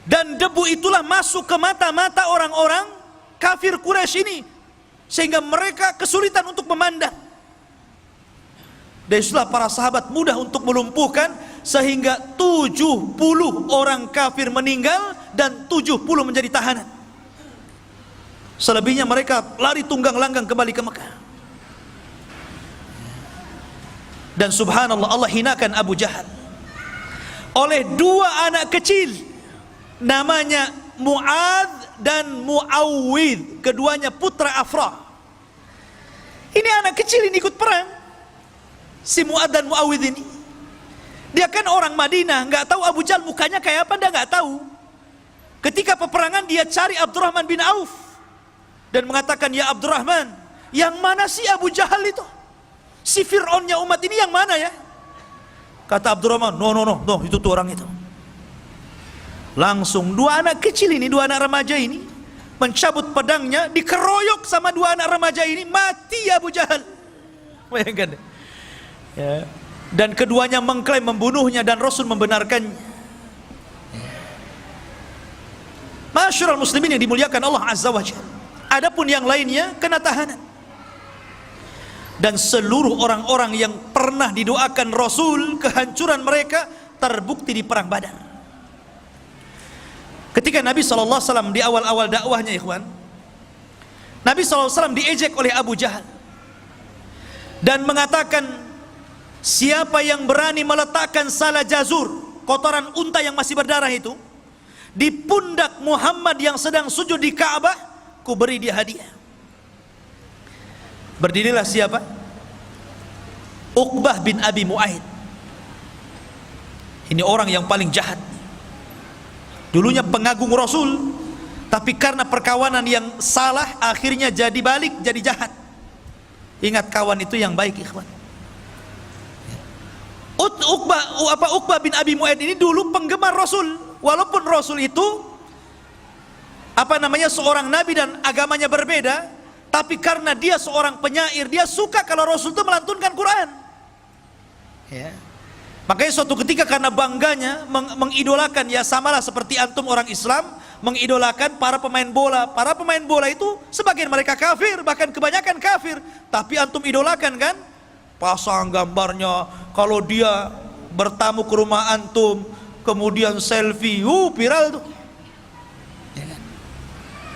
Speaker 1: dan debu itulah masuk ke mata-mata orang-orang kafir Quraisy ini, sehingga mereka kesulitan untuk memandang. Dan itulah para sahabat mudah untuk melumpuhkan, sehingga 70 orang kafir meninggal dan 70 menjadi tahanan. Selebihnya mereka lari tunggang langgang kembali ke Mekah. Dan subhanallah, Allah hinakan Abu Jahal oleh 2 anak kecil, namanya Mu'adz dan Mu'awwidh, keduanya putra Afra. Ini anak kecil ini ikut perang. Si Mu'adz dan Mu'awwidh ini, dia kan orang Madinah, nggak tahu Abu Jahal mukanya kayak apa, dia nggak tahu. Ketika peperangan dia cari Abdurrahman bin Auf dan mengatakan, ya Abdurrahman, yang mana sih Abu Jahal itu? Si Fir'aunnya umat ini yang mana ya? Kata Abdurrahman, no, itu tuh orang itu. Langsung 2 anak kecil ini, 2 anak remaja ini mencabut pedangnya, dikeroyok sama 2 anak remaja ini, mati Abu Jahal. Bayangkan. Ya. Dan keduanya mengklaim membunuhnya dan Rasul membenarkannya. Masyarul muslimin yang dimuliakan Allah Azza wa Jalla. Adapun yang lainnya kena tahanan. Dan seluruh orang-orang yang pernah didoakan Rasul kehancuran mereka terbukti di perang Badar. Ketika Nabi SAW di awal-awal dakwahnya, ikhwan, Nabi SAW diejek oleh Abu Jahal dan mengatakan, siapa yang berani meletakkan salah jazur, kotoran unta yang masih berdarah itu, di pundak Muhammad yang sedang sujud di Ka'bah, ku beri dia hadiah. Berdirilah siapa? Uqbah bin Abi Mu'aid. Ini orang yang paling jahat. Dulunya pengagung Rasul, tapi karena perkawanan yang salah akhirnya jadi balik, jadi jahat. Ingat, kawan itu yang baik, ikhwan. Uqbah bin Abi Mu'aid ini dulu penggemar Rasul, walaupun Rasul itu seorang nabi dan agamanya berbeda, tapi karena dia seorang penyair, dia suka kalau Rasul itu melantunkan Quran. Ya. Makanya suatu ketika karena bangganya mengidolakan, ya samalah seperti antum orang Islam mengidolakan para pemain bola. Para pemain bola itu sebagian mereka kafir, bahkan kebanyakan kafir, tapi antum idolakan kan? Pasang gambarnya, kalau dia bertamu ke rumah antum, kemudian selfie, viral tuh. Ya kan?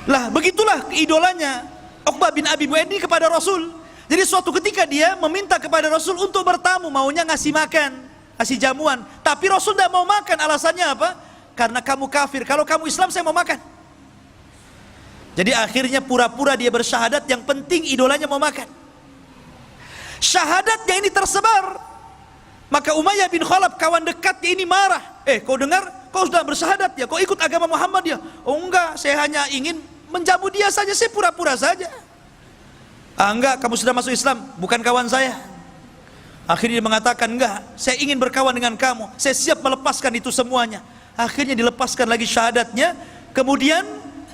Speaker 1: Lah begitulah idolanya Uqbah bin Abi Mu'aid ini kepada Rasul. Jadi suatu ketika dia meminta kepada Rasul untuk bertamu, maunya ngasih makan, ngasih jamuan, tapi Rasul tidak mau makan. Alasannya apa? Karena kamu kafir, kalau kamu Islam saya mau makan. Jadi akhirnya pura-pura dia bersyahadat, yang penting idolanya mau makan. Syahadatnya ini tersebar, maka Umayyah bin Khalaf, kawan dekatnya ini marah. Kau dengar, kau sudah bersyahadat ya, kau ikut agama Muhammad ya? Oh enggak, saya hanya ingin menjamu dia saja, saya pura-pura saja. Enggak, kamu sudah masuk Islam, bukan kawan saya. Akhirnya dia mengatakan, enggak, saya ingin berkawan dengan kamu, saya siap melepaskan itu semuanya. Akhirnya dilepaskan lagi syahadatnya. Kemudian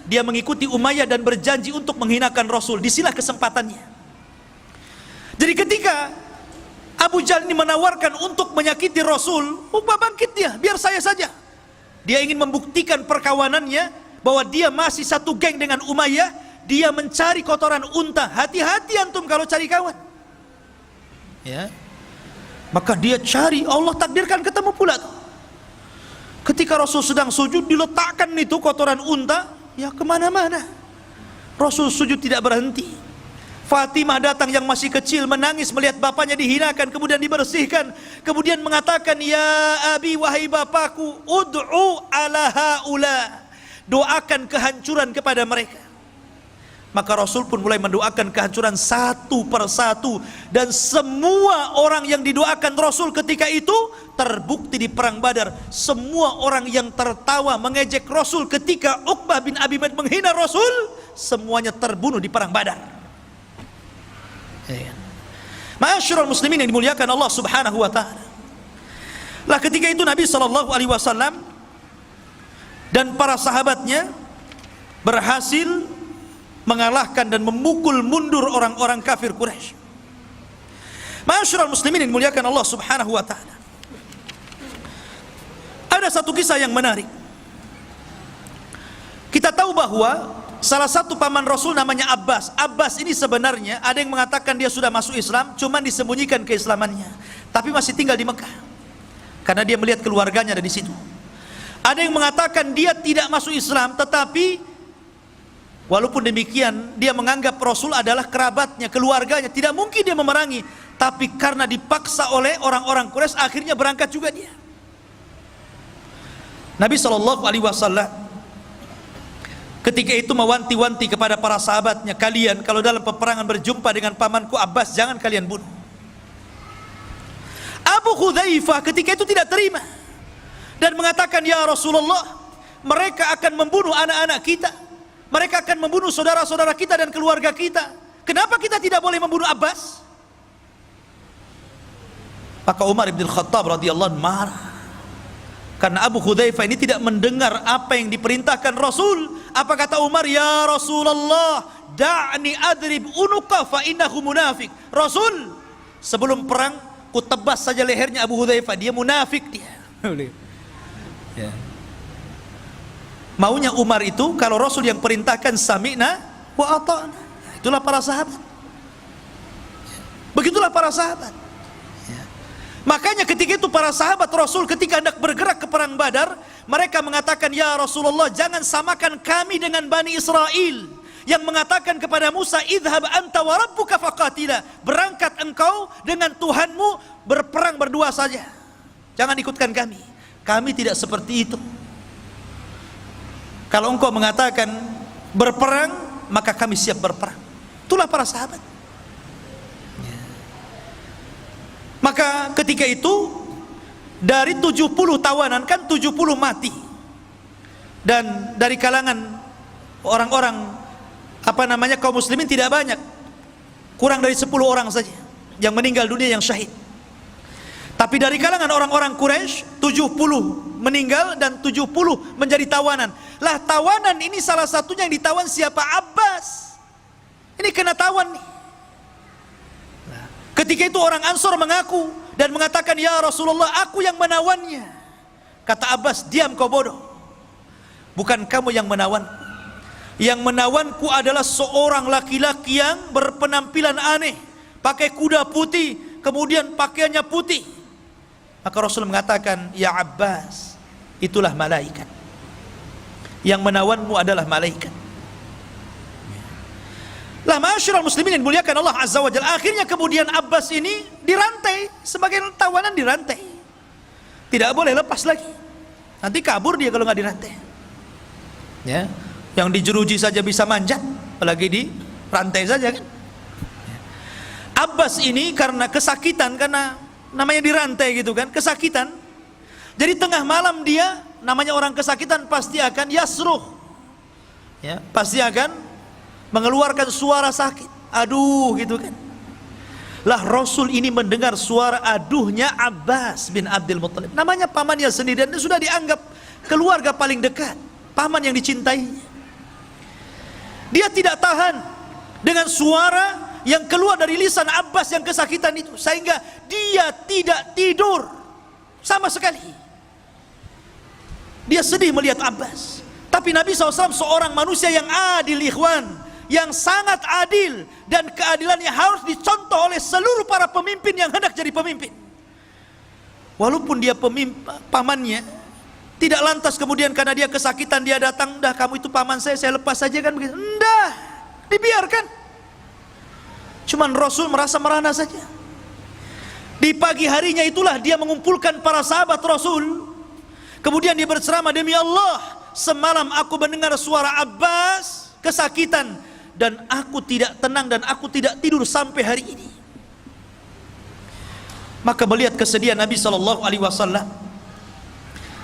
Speaker 1: dia mengikuti Umayyah dan berjanji untuk menghinakan Rasul. Disinilah kesempatannya. Jadi ketika Abu Jahal ini menawarkan untuk menyakiti Rasul, Uqbah bangkit dia, biar saya saja. Dia ingin membuktikan perkawanannya, bahwa dia masih satu geng dengan Umayyah. Dia mencari kotoran unta. Hati-hati antum kalau cari kawan. Ya. Maka dia cari, Allah takdirkan ketemu pula tuh. Ketika Rasul sedang sujud, diletakkan itu kotoran unta, ya kemana-mana. Rasul sujud tidak berhenti. Fatimah datang yang masih kecil, menangis melihat bapaknya dihinakan, kemudian dibersihkan, kemudian mengatakan, ya abi, wahai bapakku, ud'u ala haula, doakan kehancuran kepada mereka. Maka Rasul pun mulai mendoakan kehancuran satu persatu, dan semua orang yang didoakan Rasul ketika itu terbukti di perang Badar. Semua orang yang tertawa mengejek Rasul ketika Uqbah bin Abi Mu'aid menghina Rasul, semuanya terbunuh di perang Badar. Ma'asyiral muslimin yang dimuliakan Allah Subhanahu wa taala. Lah ketika itu Nabi SAW dan para sahabatnya berhasil mengalahkan dan memukul mundur orang-orang kafir Quraisy. Ma'asyiral muslimin yang dimuliakan Allah Subhanahu wa taala. Ada satu kisah yang menarik. Kita tahu bahwa salah satu paman Rasul namanya Abbas. Abbas ini sebenarnya ada yang mengatakan dia sudah masuk Islam, cuman disembunyikan keislamannya, tapi masih tinggal di Mekah karena dia melihat keluarganya ada di situ. Ada yang mengatakan dia tidak masuk Islam, tetapi walaupun demikian dia menganggap Rasul adalah kerabatnya, keluarganya, tidak mungkin dia memerangi. Tapi karena dipaksa oleh orang-orang Quraisy, akhirnya berangkat juga dia. Nabi SAW ketika itu mewanti-wanti kepada para sahabatnya, kalian kalau dalam peperangan berjumpa dengan pamanku Abbas, jangan kalian bunuh. Abu Hudzaifah ketika itu tidak terima dan mengatakan, ya Rasulullah, mereka akan membunuh anak-anak kita, mereka akan membunuh saudara-saudara kita dan keluarga kita. Kenapa kita tidak boleh membunuh Abbas? Maka Umar bin Khattab radhiyallahu anhu marah, karena Abu Hudzaifah ini tidak mendengar apa yang diperintahkan Rasul. Apa kata Umar? Ya Rasulullah, da'ni adrib unuqa fa innahu munafik. Rasul, sebelum perang ku tebas saja lehernya Abu Hudzaifah, dia munafik dia. Ya. Maunya Umar itu kalau Rasul yang perintahkan sami'na wa ata'na. Itulah para sahabat. Begitulah para sahabat. Makanya ketika itu para sahabat Rasul ketika hendak bergerak ke perang Badar, mereka mengatakan, ya Rasulullah, jangan samakan kami dengan Bani Israel yang mengatakan kepada Musa, idhab anta wa rabbuka faqatila, berangkat engkau dengan Tuhanmu berperang berdua saja, jangan ikutkan kami. Kami tidak seperti itu. Kalau engkau mengatakan berperang, maka kami siap berperang. Itulah para sahabat. Maka ketika itu dari 70 tawanan kan 70 mati, dan dari kalangan orang-orang kaum muslimin tidak banyak, kurang dari 10 orang saja yang meninggal dunia, yang syahid. Tapi dari kalangan orang-orang Quraisy 70 meninggal dan 70 menjadi tawanan. Lah tawanan ini salah satunya yang ditawan siapa? Abbas. Ini kena tawan nih. Ketika itu orang Ansor mengaku dan mengatakan, ya Rasulullah, aku yang menawannya. Kata Abbas, diam kau bodoh. Bukan kamu yang menawan. Yang menawanku adalah seorang laki-laki yang berpenampilan aneh, pakai kuda putih, kemudian pakaiannya putih. Maka Rasul mengatakan, ya Abbas, itulah malaikat. Yang menawanmu adalah malaikat. Lah ma'asyiral muslimin yang dimuliakan Allah Azza wa Jalla, akhirnya kemudian Abbas ini dirantai, sebagai tawanan dirantai. Tidak boleh lepas lagi. Nanti kabur dia kalau nggak dirantai. Ya, yang dijeruji saja bisa manjat, apalagi di rantai saja kan. Abbas ini karena kesakitan, karena namanya dirantai gitu kan, kesakitan. Jadi tengah malam dia, namanya orang kesakitan pasti akan yasruh. Ya, pasti akan mengeluarkan suara sakit, aduh gitu kan. Lah Rasul ini mendengar suara aduhnya Abbas bin Abdul Muttalib, namanya pamannya sendiri dan sudah dianggap keluarga paling dekat, paman yang dicintainya. Dia tidak tahan dengan suara yang keluar dari lisan Abbas yang kesakitan itu, sehingga dia tidak tidur sama sekali. Dia sedih melihat Abbas. Tapi Nabi SAW seorang manusia yang adil, ikhwan, yang sangat adil, dan keadilannya harus dicontoh oleh seluruh para pemimpin yang hendak jadi pemimpin. Walaupun dia pamannya, tidak lantas kemudian karena dia kesakitan dia datang, dah kamu itu paman saya lepas saja kan begitu. Enggak, dibiarkan. Cuman Rasul merasa merana saja. Di pagi harinya itulah dia mengumpulkan para sahabat Rasul. Kemudian dia berceramah, demi Allah, semalam aku mendengar suara Abbas kesakitan, dan aku tidak tenang dan aku tidak tidur sampai hari ini. Maka melihat kesedihan Nabi SAW,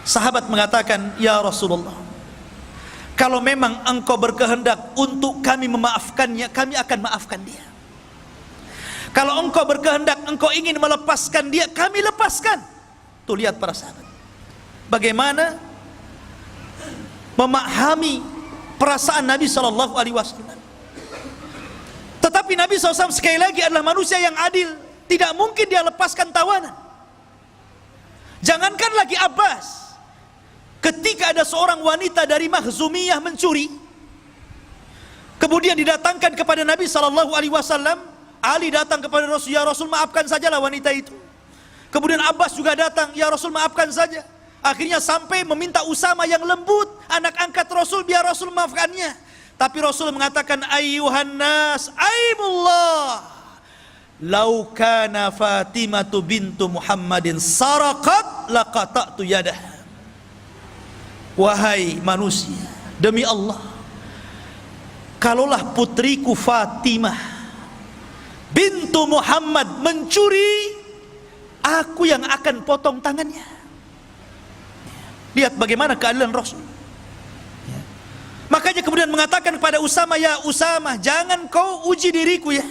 Speaker 1: sahabat mengatakan, ya Rasulullah, kalau memang engkau berkehendak untuk kami memaafkannya, kami akan maafkan dia. Kalau engkau berkehendak, engkau ingin melepaskan dia, kami lepaskan. Tuh lihat para sahabat, bagaimana memahami perasaan Nabi SAW. Tetapi Nabi SAW sekali lagi adalah manusia yang adil, tidak mungkin dia lepaskan tawanan. Jangankan lagi Abbas, ketika ada seorang wanita dari Makhzumiyah mencuri, kemudian didatangkan kepada Nabi SAW, Ali datang kepada Rasul, ya Rasul maafkan sajalah wanita itu. Kemudian Abbas juga datang, ya Rasul maafkan saja. Akhirnya sampai meminta Usama yang lembut, anak angkat Rasul, biar Rasul maafkannya. Tapi Rasul mengatakan, ayyuhan nas, aimullah, lau kana Fatimatu bintu Muhammadin saraqat laqata'tu yadah. Wahai manusia, demi Allah, kalaulah putriku Fatimah bintu Muhammad mencuri, aku yang akan potong tangannya. Lihat bagaimana keadilan Rasul. Makanya kemudian mengatakan kepada Usama, ya Usama, jangan kau uji diriku ya.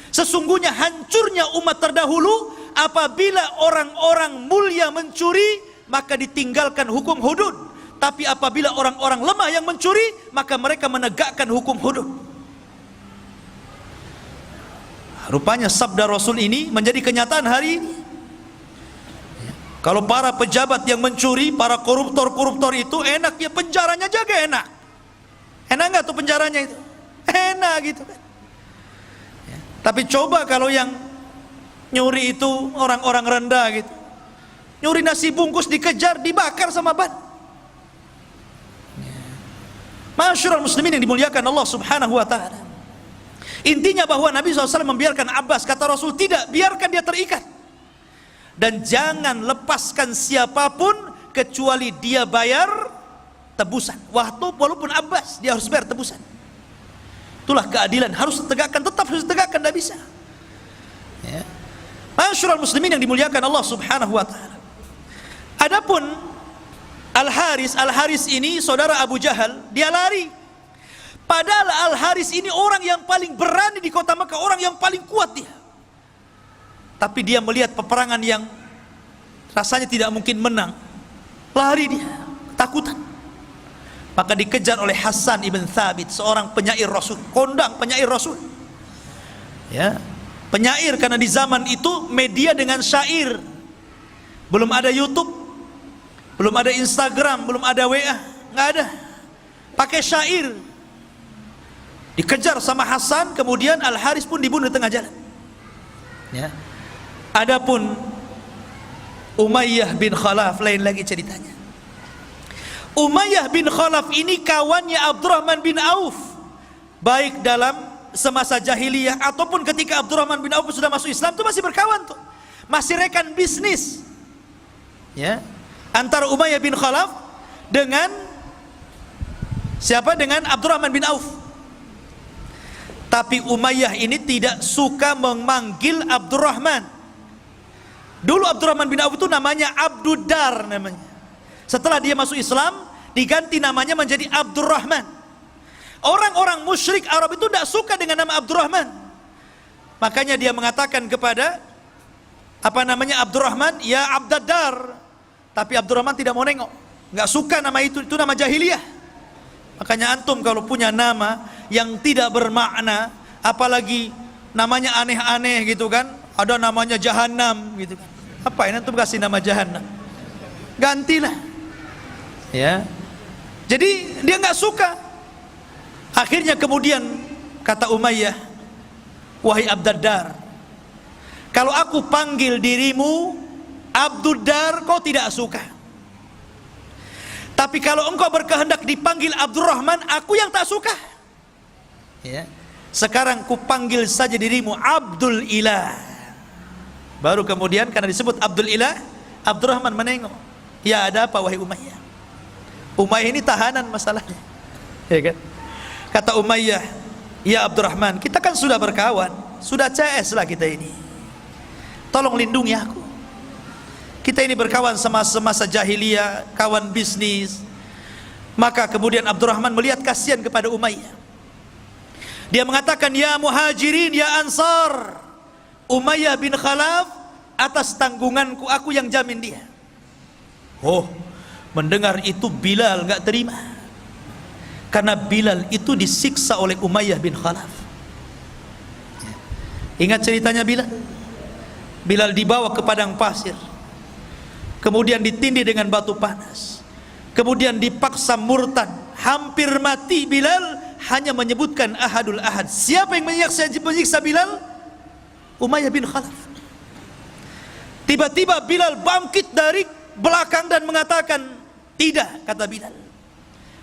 Speaker 1: Sesungguhnya hancurnya umat terdahulu apabila orang-orang mulia mencuri, maka ditinggalkan hukum hudud. Tapi apabila orang-orang lemah yang mencuri, maka mereka menegakkan hukum hudud. Rupanya sabda Rasul ini menjadi kenyataan hari ini. Kalau para pejabat yang mencuri, para koruptor-koruptor itu enak ya, penjaranya jaga enak. Enak nggak tuh penjaranya itu? Enak gitu kan. Ya. Tapi coba kalau yang nyuri itu orang-orang rendah gitu, nyuri nasi bungkus dikejar, dibakar sama ban. Ya. Ma'asyiral muslimin yang dimuliakan Allah Subhanahu wa ta'ala, intinya bahwa Nabi SAW membiarkan Abbas, kata Rasul, tidak, biarkan dia terikat, dan jangan lepaskan siapapun kecuali dia bayar tebusan. Waktu walaupun Abbas, dia harus bayar tebusan. Itulah keadilan, harus ditegakkan, tetap harus ditegakkan, tidak bisa. Ya. Ma'asyiral muslimin yang dimuliakan Allah Subhanahu wa ta'ala. Adapun Al-Haris ini saudara Abu Jahal, dia lari. Padahal Al-Haris ini orang yang paling berani di kota Mekah, orang yang paling kuat dia. Tapi dia melihat peperangan yang
Speaker 2: rasanya tidak mungkin menang, lari dia, takutan. Maka dikejar oleh Hasan ibn Thabit, seorang penyair Rasul, kondang penyair Rasul. Ya, penyair karena di zaman itu media dengan syair. Belum ada YouTube, belum ada Instagram, belum ada WA, nggak ada. Pakai syair. Dikejar sama Hasan, kemudian Al Haris pun dibunuh di tengah jalan. Ya. Adapun Umayyah bin Khalaf lain lagi ceritanya. Umayyah bin Khalaf ini kawannya Abdurrahman bin Auf, baik dalam semasa jahiliyah ataupun ketika Abdurrahman bin Auf sudah masuk Islam, itu masih berkawan tuh, masih rekan bisnis. Ya, antara Umayyah bin Khalaf dengan siapa? Dengan Abdurrahman bin Auf. Tapi Umayyah ini tidak suka memanggil Abdurrahman. Dulu Abdurrahman bin Auf itu namanya Abduddar namanya. Setelah dia masuk Islam, diganti namanya menjadi Abdurrahman. Orang-orang musyrik Arab itu tidak suka dengan nama Abdurrahman. Makanya dia mengatakan kepada Abdurrahman, ya Abdaddar. Tapi Abdurrahman tidak mau nengok, nggak suka nama itu nama jahiliyah. Makanya antum kalau punya nama yang tidak bermakna, apalagi namanya aneh-aneh gitu kan, ada namanya Jahannam gitu kan, apa ini antum kasih nama Jahannam? Gantilah. Ya, jadi dia nggak suka. Akhirnya kemudian kata Umayyah, wahai Abdaddar, kalau aku panggil dirimu Abduddar, kau tidak suka. Tapi kalau engkau berkehendak dipanggil Abdurrahman, aku yang tak suka. Ya. Sekarang ku panggil saja dirimu Abdul Ilah. Baru kemudian karena disebut Abdul Ilah, Abdurrahman menengok. Ya, ada apa wahai Umayyah? Umayyah ini tahanan masalahnya, ya kan? Kata Umayyah, ya Abdurrahman, kita kan sudah berkawan, sudah CS lah kita ini. Tolong lindungi aku. Kita ini berkawan semasa jahiliyah, kawan bisnis. Maka kemudian Abdurrahman melihat kasihan kepada Umayyah. Dia mengatakan, ya Muhajirin, ya Ansar, Umayyah bin Khalaf atas tanggunganku, aku yang jamin dia. Oh, mendengar itu Bilal gak terima, karena Bilal itu disiksa oleh Umayyah bin Khalaf. Ingat ceritanya Bilal? Bilal dibawa ke padang pasir, kemudian ditindih dengan batu panas, kemudian dipaksa murtad, hampir mati. Bilal hanya menyebutkan Ahadul Ahad. Siapa yang menyiksa Bilal? Umayyah bin Khalaf. Tiba-tiba Bilal bangkit dari belakang dan mengatakan, tidak, kata Bilal.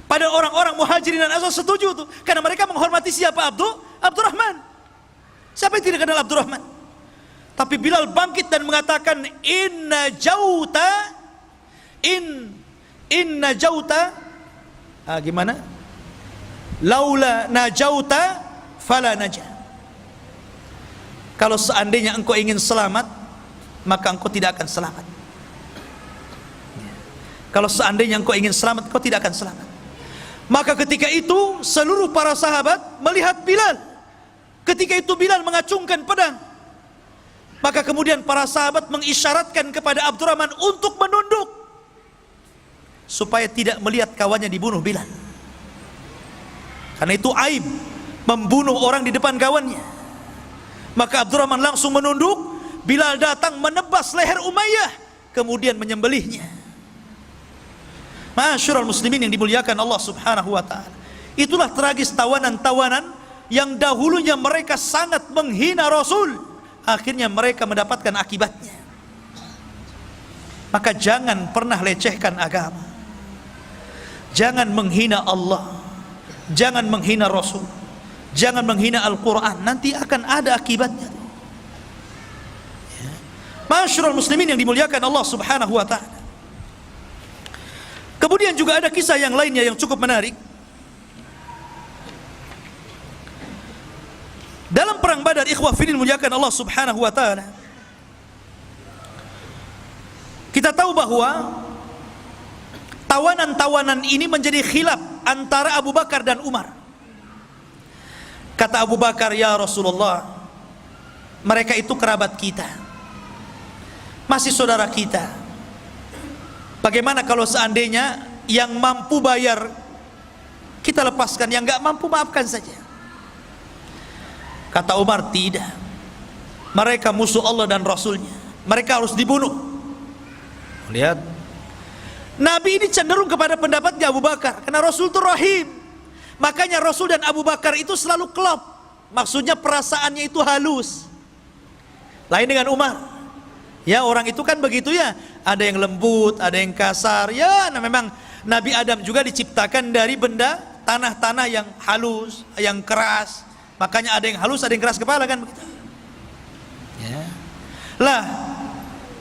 Speaker 2: Pada orang-orang Muhajirin dan Ansar setuju tuh, karena mereka menghormati siapa? Abdurrahman. Siapa yang tidak kenal Abdurrahman? Tapi Bilal bangkit dan mengatakan, inna jauta gimana? Laula najauta fala najah. Kalau seandainya engkau ingin selamat, maka engkau tidak akan selamat. Kalau seandainya engkau ingin selamat, engkau tidak akan selamat. Maka ketika itu seluruh para sahabat melihat Bilal. Ketika itu Bilal mengacungkan pedang. Maka kemudian para sahabat mengisyaratkan kepada Abdurrahman untuk menunduk, supaya tidak melihat kawannya dibunuh Bilal. Karena itu aib membunuh orang di depan kawannya. Maka Abdurrahman langsung menunduk. Bilal datang menebas leher Umayyah, kemudian menyembelihnya. Ma'asyiral muslimin yang dimuliakan Allah Subhanahu wa taala. Itulah tragis tawanan-tawanan yang dahulunya mereka sangat menghina Rasul, akhirnya mereka mendapatkan akibatnya. Maka jangan pernah lecehkan agama. Jangan menghina Allah, jangan menghina Rasul, jangan menghina Al-Quran. Nanti akan ada akibatnya. Ma'asyiral muslimin yang dimuliakan Allah Subhanahu wa taala. Kemudian juga ada kisah yang lainnya yang cukup menarik. Dalam perang Badar, ikhwah fillah dimuliakan Allah Subhanahu wa taala, kita tahu bahwa tawanan-tawanan ini menjadi khilaf antara Abu Bakar dan Umar. Kata Abu Bakar, ya Rasulullah, mereka itu kerabat kita, masih saudara kita, Bagaimana kalau seandainya yang mampu bayar kita lepaskan, yang nggak mampu maafkan saja? Kata Umar, tidak. Mereka musuh Allah dan Rasulnya, mereka harus dibunuh. Lihat, Nabi ini cenderung kepada pendapatnya Abu Bakar, karena Rasul itu rahim. Makanya Rasul dan Abu Bakar itu selalu klop. Maksudnya perasaannya itu halus. Lain dengan Umar. Ya, orang itu kan begitu ya, ada yang lembut, ada yang kasar. Ya, nah memang Nabi Adam juga diciptakan dari benda tanah-tanah yang halus, yang keras. Makanya ada yang halus, ada yang keras kepala, kan begitu. Ya. Lah,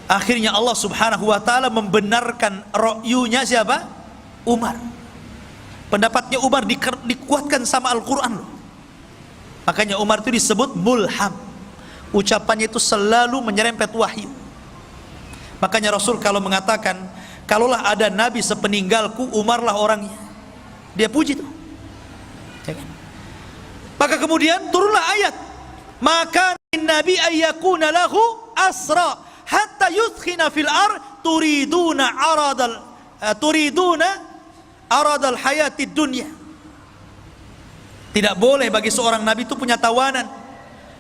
Speaker 2: akhirnya Allah Subhanahu wa taala membenarkan ra'yunya siapa? Umar. Pendapatnya Umar dikuatkan sama Al-Qur'an loh. Makanya Umar itu disebut mulham. Ucapannya itu selalu menyerempet wahyu. Makanya Rasul kalau mengatakan, kalaulah ada nabi sepeninggalku, Umarlah orangnya. Dia puji tuh. Ya kan? Maka kemudian turunlah ayat, maka nabi ayyakuna lahu asra hatta yudkhina fil ar turiduna aradal hayatid dunya. Tidak boleh bagi seorang nabi itu punya tawanan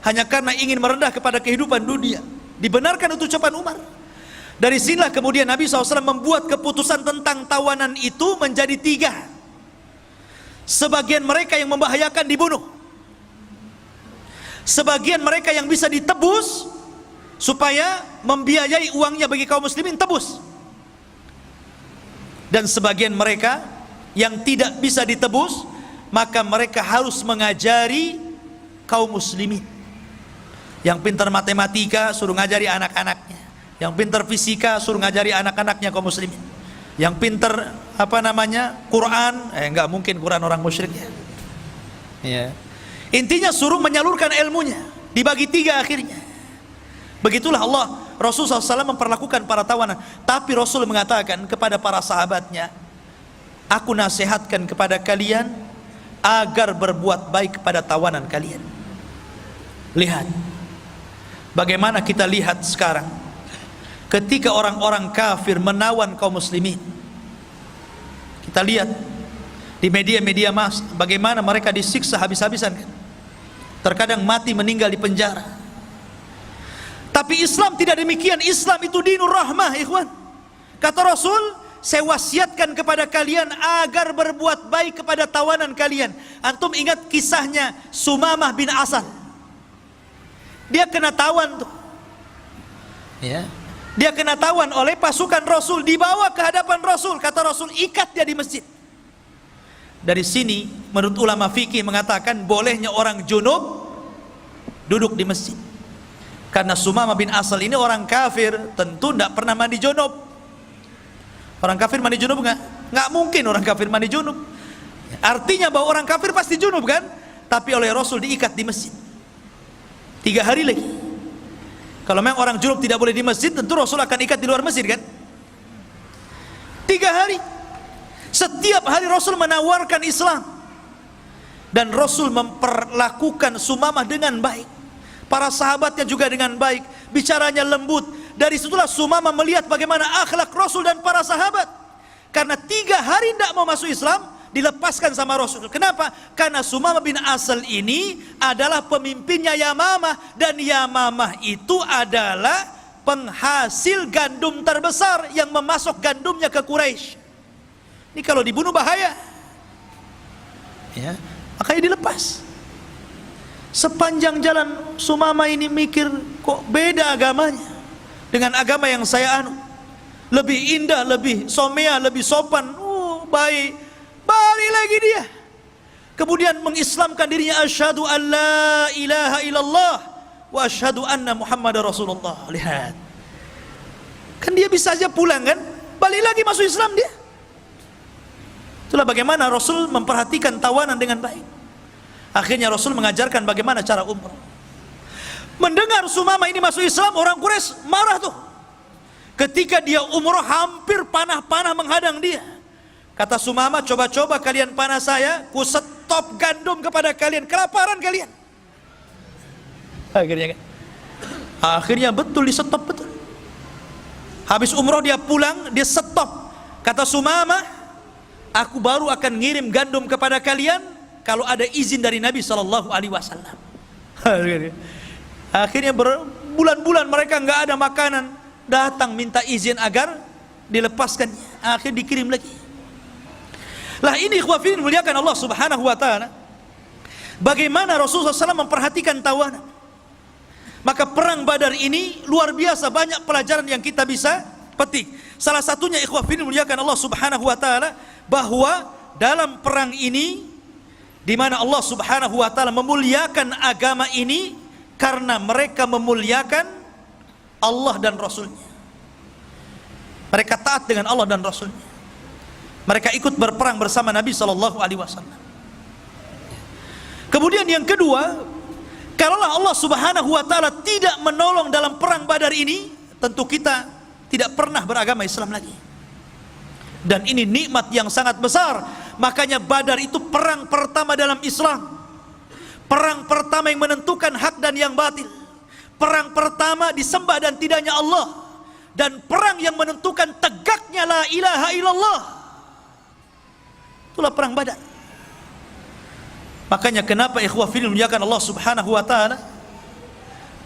Speaker 2: hanya karena ingin merendah kepada kehidupan dunia. Dibenarkan itu ucapan Umar. Dari sinilah kemudian Nabi SAW membuat keputusan tentang tawanan itu menjadi 3. Sebagian mereka yang membahayakan dibunuh, sebagian mereka yang bisa ditebus supaya membiayai uangnya bagi kaum muslimin, tebus. Dan sebagian mereka yang tidak bisa ditebus, maka mereka harus mengajari kaum muslimin. Yang pintar matematika suruh ngajari anak-anaknya, yang pintar fisika suruh ngajari anak-anaknya kaum muslimin. Yang pintar Quran, enggak mungkin Quran orang musyrik ya. Ya. Intinya suruh menyalurkan ilmunya, dibagi 3 akhirnya. Begitulah Rasul SAW memperlakukan para tawanan. Tapi Rasul mengatakan kepada para sahabatnya, aku nasihatkan kepada kalian agar berbuat baik kepada tawanan kalian. Lihat bagaimana kita lihat sekarang, ketika orang-orang kafir menawan kaum muslimin. Kita lihat di media-media mas bagaimana mereka disiksa habis-habisan kan? Terkadang mati meninggal di penjara. Tapi Islam tidak demikian. Islam itu dinur rahmah, ikhwan. Kata Rasul, saya wasiatkan kepada kalian agar berbuat baik kepada tawanan kalian. Antum ingat kisahnya Sumamah bin Asal? Dia kena tawan tuh. Ya. Dia kena tawan oleh pasukan Rasul, dibawa ke hadapan Rasul. Kata Rasul, ikat dia di masjid. Dari sini menurut ulama fikih mengatakan bolehnya orang junub duduk di masjid. Karena Sumamah bin Asal ini orang kafir, tentu tidak pernah mandi junub. Orang kafir mandi junub nggak mungkin orang kafir mandi junub. Artinya bahwa orang kafir pasti junub kan? Tapi oleh Rasul diikat di masjid 3 hari lagi. Kalau memang orang junub tidak boleh di masjid, tentu Rasul akan ikat di luar masjid kan? 3 hari. Setiap hari Rasul menawarkan Islam. Dan Rasul memperlakukan Sumamah dengan baik. Para sahabatnya juga dengan baik. Bicaranya lembut. Dari situlah Sumamah melihat bagaimana akhlak Rasul dan para sahabat. Karena 3 hari tidak mau masuk Islam, dilepaskan sama Rasul. Kenapa? Karena Sumamah bin Asal ini adalah pemimpinnya Yamamah. Dan Yamamah itu adalah penghasil gandum terbesar yang memasok gandumnya ke Quraisy. Ini kalau dibunuh bahaya. Ya, makanya dilepas. Sepanjang jalan Sumamah ini mikir, kok beda agamanya dengan agama yang saya anut. Lebih indah, lebih somea, lebih sopan. Baik. Balik lagi dia. Kemudian mengislamkan dirinya, asyhadu an la ilaha illallah wa asyhadu anna Muhammadar Rasulullah. Lihat. Kan dia bisa saja pulang kan? Balik lagi masuk Islam dia. Itulah bagaimana Rasul memperhatikan tawanan dengan baik. Akhirnya Rasul mengajarkan bagaimana cara umrah. Mendengar Sumamah ini masuk Islam, orang Quraisy marah tuh. Ketika dia umrah hampir panah-panah menghadang dia. Kata Sumamah, coba-coba kalian panah saya, ku stop gandum kepada kalian, kelaparan kalian. Akhirnya betul di stop betul. Habis umrah dia pulang, dia stop. Kata Sumamah, aku baru akan ngirim gandum kepada kalian kalau ada izin dari Nabi SAW. Akhirnya berbulan-bulan mereka nggak ada makanan, datang minta izin agar dilepaskan. Akhirnya dikirim lagi. Lah ini ikhwafin muliakan Allah Subhanahu wa taala. Bagaimana Rasulullah SAW memperhatikan tawanan. Maka perang Badar ini luar biasa, banyak pelajaran yang kita bisa petik. Salah satunya ikhwafin muliakan Allah Subhanahu wa taala, bahwa dalam perang ini di mana Allah Subhanahu wa taala memuliakan agama ini karena mereka memuliakan Allah dan Rasulnya. Mereka taat dengan Allah dan Rasulnya. Mereka ikut berperang bersama Nabi SAW. Kemudian yang kedua, kalaulah Allah Subhanahu wa taala tidak menolong dalam perang Badar ini, tentu kita tidak pernah beragama Islam lagi. Dan ini nikmat yang sangat besar. Makanya Badar itu perang pertama dalam Islam. Perang pertama yang menentukan hak dan yang batil. Perang pertama disembah dan tidaknya Allah. Dan perang yang menentukan tegaknya la ilaha illallah. Itulah perang Badar. Makanya kenapa ikhwah fillah muliakan Allah Subhanahu wa taala,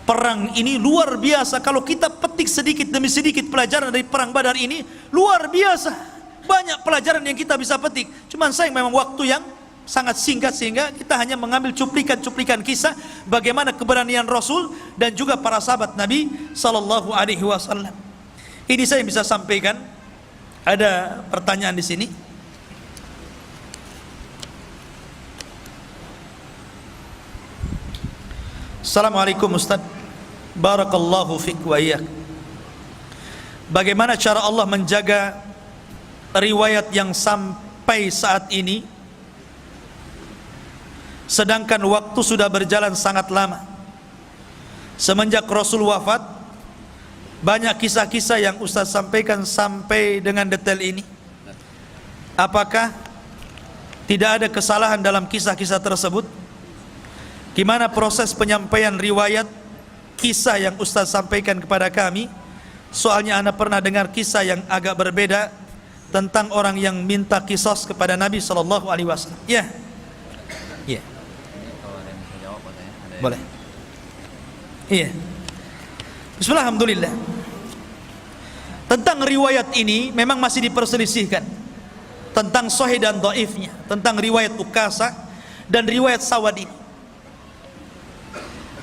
Speaker 2: perang ini luar biasa. Kalau kita petik sedikit demi sedikit pelajaran dari perang Badar ini, luar biasa. Banyak pelajaran yang kita bisa petik. Cuman sayang memang waktu yang sangat singkat sehingga kita hanya mengambil cuplikan-cuplikan kisah bagaimana keberanian Rasul dan juga para sahabat Nabi sallallahu alaihi wasallam. Ini saya bisa sampaikan. Ada pertanyaan di sini. Assalamualaikum Ustaz. Barakallahu fiik wa iyyak. Bagaimana cara Allah menjaga riwayat yang sampai saat ini sedangkan waktu sudah berjalan sangat lama? Semenjak Rasul wafat, banyak kisah-kisah yang Ustaz sampaikan sampai dengan detail ini. Apakah tidak ada kesalahan dalam kisah-kisah tersebut? Gimana proses penyampaian riwayat kisah yang Ustaz sampaikan kepada kami? Soalnya Anda pernah dengar kisah yang agak berbeda tentang orang yang minta kisos kepada Nabi sallallahu alaihi wasallam. Ya. Ya. Boleh. Iya. Bismillah, alhamdulillah. Tentang riwayat ini memang masih diperselisihkan tentang sahih dan dhaifnya, tentang riwayat Ukasah dan riwayat Sawad ini.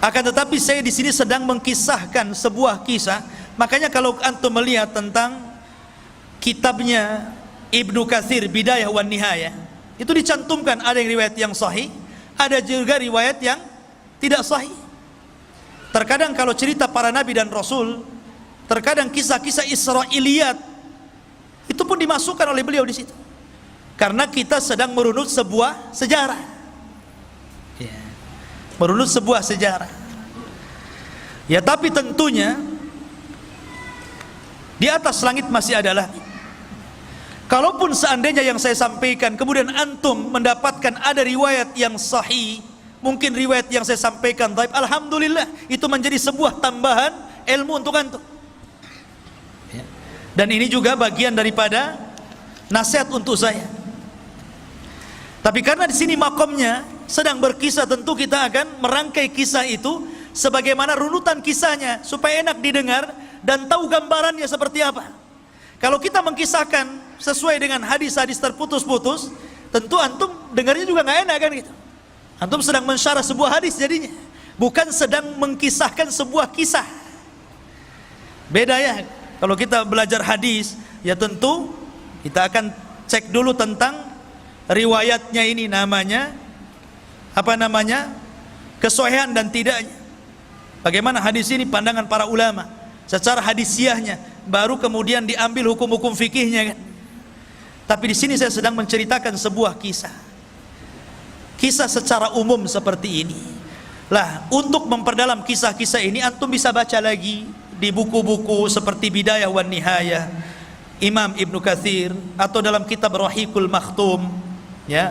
Speaker 2: Akan tetapi saya di sini sedang mengkisahkan sebuah kisah. Makanya kalau antum melihat tentang kitabnya Ibnu Katsir Bidayah wan Nihayah, itu dicantumkan ada yang riwayat yang sahih, ada juga riwayat yang tidak sahih. Terkadang kalau cerita para nabi dan rasul, terkadang kisah-kisah Israiliyat itu pun dimasukkan oleh beliau di situ. Karena kita sedang merunut sebuah sejarah. Merunut sebuah sejarah. Ya, tapi tentunya di atas langit masih ada langit. Kalaupun seandainya yang saya sampaikan kemudian antum mendapatkan ada riwayat yang sahih, mungkin riwayat yang saya sampaikan dhaif, alhamdulillah, itu menjadi sebuah tambahan ilmu untuk antum. Dan ini juga bagian daripada nasihat untuk saya. Tapi karena di sini makomnya sedang berkisah, tentu kita akan merangkai kisah itu sebagaimana runutan kisahnya supaya enak didengar dan tahu gambarannya seperti apa. Kalau kita mengkisahkan sesuai dengan hadis-hadis terputus-putus, tentu antum dengarnya juga nggak enak kan gitu. Antum sedang mensyarah sebuah hadis jadinya, bukan sedang mengkisahkan sebuah kisah. Beda ya. Kalau kita belajar hadis, ya tentu kita akan cek dulu tentang riwayatnya ini, namanya apa namanya, kesohihan dan tidaknya. Bagaimana hadis ini pandangan para ulama secara hadisiahnya, baru kemudian diambil hukum-hukum fikihnya kan. Tapi di sini saya sedang menceritakan sebuah kisah. Kisah secara umum seperti ini. Lah, untuk memperdalam kisah-kisah ini antum bisa baca lagi di buku-buku seperti Bidayah wan Nihayah Imam Ibnu Katsir, atau dalam kitab Rahiqul Makhtum, ya.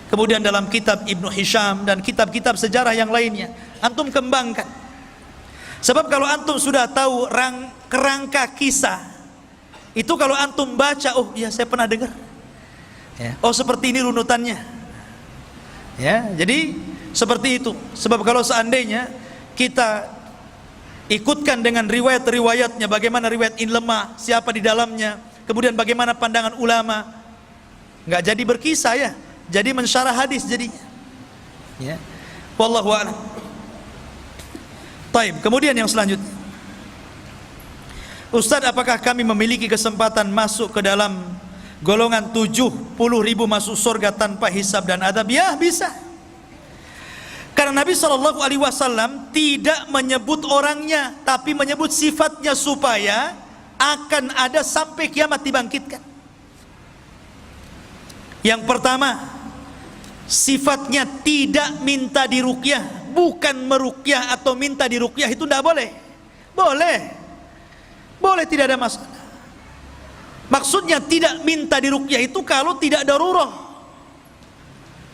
Speaker 2: Kemudian dalam kitab Ibnu Hisham dan kitab-kitab sejarah yang lainnya, antum kembangkan. Sebab kalau antum sudah tahu kerangka kisah, Itu kalau antum baca, oh iya saya pernah dengar. Ya. Oh seperti ini runutannya. Ya, jadi seperti itu. Sebab kalau seandainya kita ikutkan dengan riwayat-riwayatnya, bagaimana riwayat ini lemah, siapa di dalamnya, kemudian bagaimana pandangan ulama, nggak jadi berkisah ya, jadi mensyarah hadis jadinya. Ya. Wallahu a'lam. Taib. Kemudian yang selanjutnya, Ustaz, apakah kami memiliki kesempatan masuk ke dalam golongan 70.000 masuk surga tanpa hisab dan adab? Ya, bisa. Karena Nabi SAW tidak menyebut orangnya, tapi menyebut sifatnya supaya akan ada sampai kiamat dibangkitkan. Yang pertama, sifatnya tidak minta diruqyah, bukan meruqyah atau minta diruqyah, itu tidak boleh. Boleh, tidak ada masalah. Maksudnya tidak minta diruqyah itu kalau tidak darurah.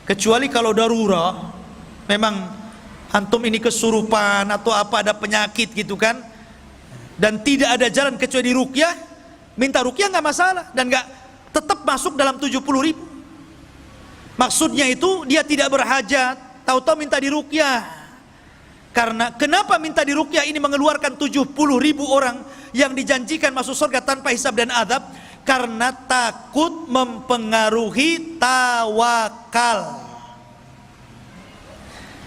Speaker 2: Kecuali kalau darurah, memang antum ini kesurupan atau apa, ada penyakit gitu kan, dan tidak ada jalan kecuali diruqyah, minta ruqyah nggak masalah, dan nggak tetap masuk dalam 70.000. Maksudnya itu dia tidak berhajat, tahu-tahu minta diruqyah. Karena kenapa minta diruqyah ini mengeluarkan 70.000 orang yang dijanjikan masuk surga tanpa hisab dan adab? Karena takut mempengaruhi tawakal.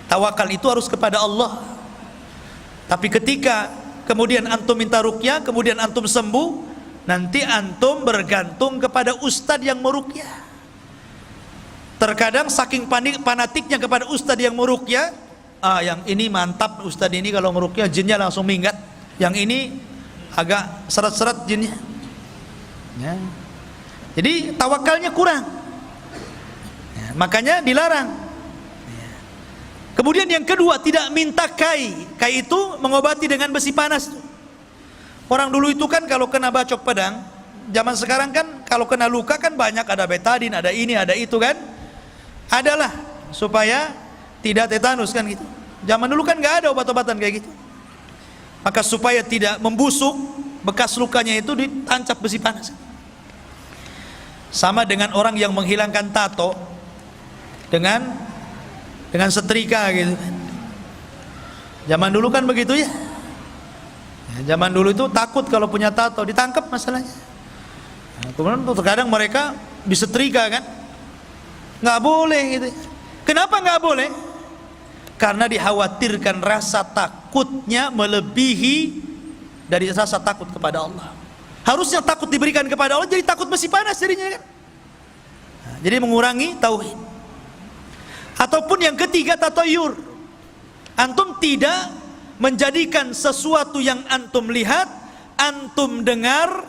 Speaker 2: Tawakal itu harus kepada Allah. Tapi ketika kemudian antum minta ruqyah, kemudian antum sembuh, nanti antum bergantung kepada ustadz yang meruqyah. Terkadang saking fanatiknya kepada ustadz yang meruqyah, yang ini mantap ustadz ini kalau meruqyah jinnya langsung minggat, yang ini agak seret-seret jinnya. Ya. Jadi tawakalnya kurang. Ya, makanya dilarang. Ya. Kemudian yang kedua, tidak minta kai. Kai itu mengobati dengan besi panas. Orang dulu itu kan kalau kena bacok pedang, zaman sekarang kan kalau kena luka kan banyak, ada betadin, ada ini, ada itu kan. Adalah supaya tidak tetanus kan gitu. Zaman dulu kan nggak ada obat-obatan kayak gitu. Maka supaya tidak membusuk, bekas lukanya itu ditancap besi panas. Sama dengan orang yang menghilangkan tato dengan setrika gitu kan. Zaman dulu kan begitu ya. Zaman dulu itu takut kalau punya tato ditangkap masalahnya. Kemudian terkadang mereka disetrika kan. Nggak boleh gitu. Kenapa nggak boleh? Karena dikhawatirkan rasa takutnya melebihi dari rasa takut kepada Allah. Harusnya takut diberikan kepada Allah, jadi takut besi panas jadinya kan. Nah, jadi mengurangi tauhid. Ataupun yang ketiga, tatayur. Antum tidak menjadikan sesuatu yang antum lihat, antum dengar,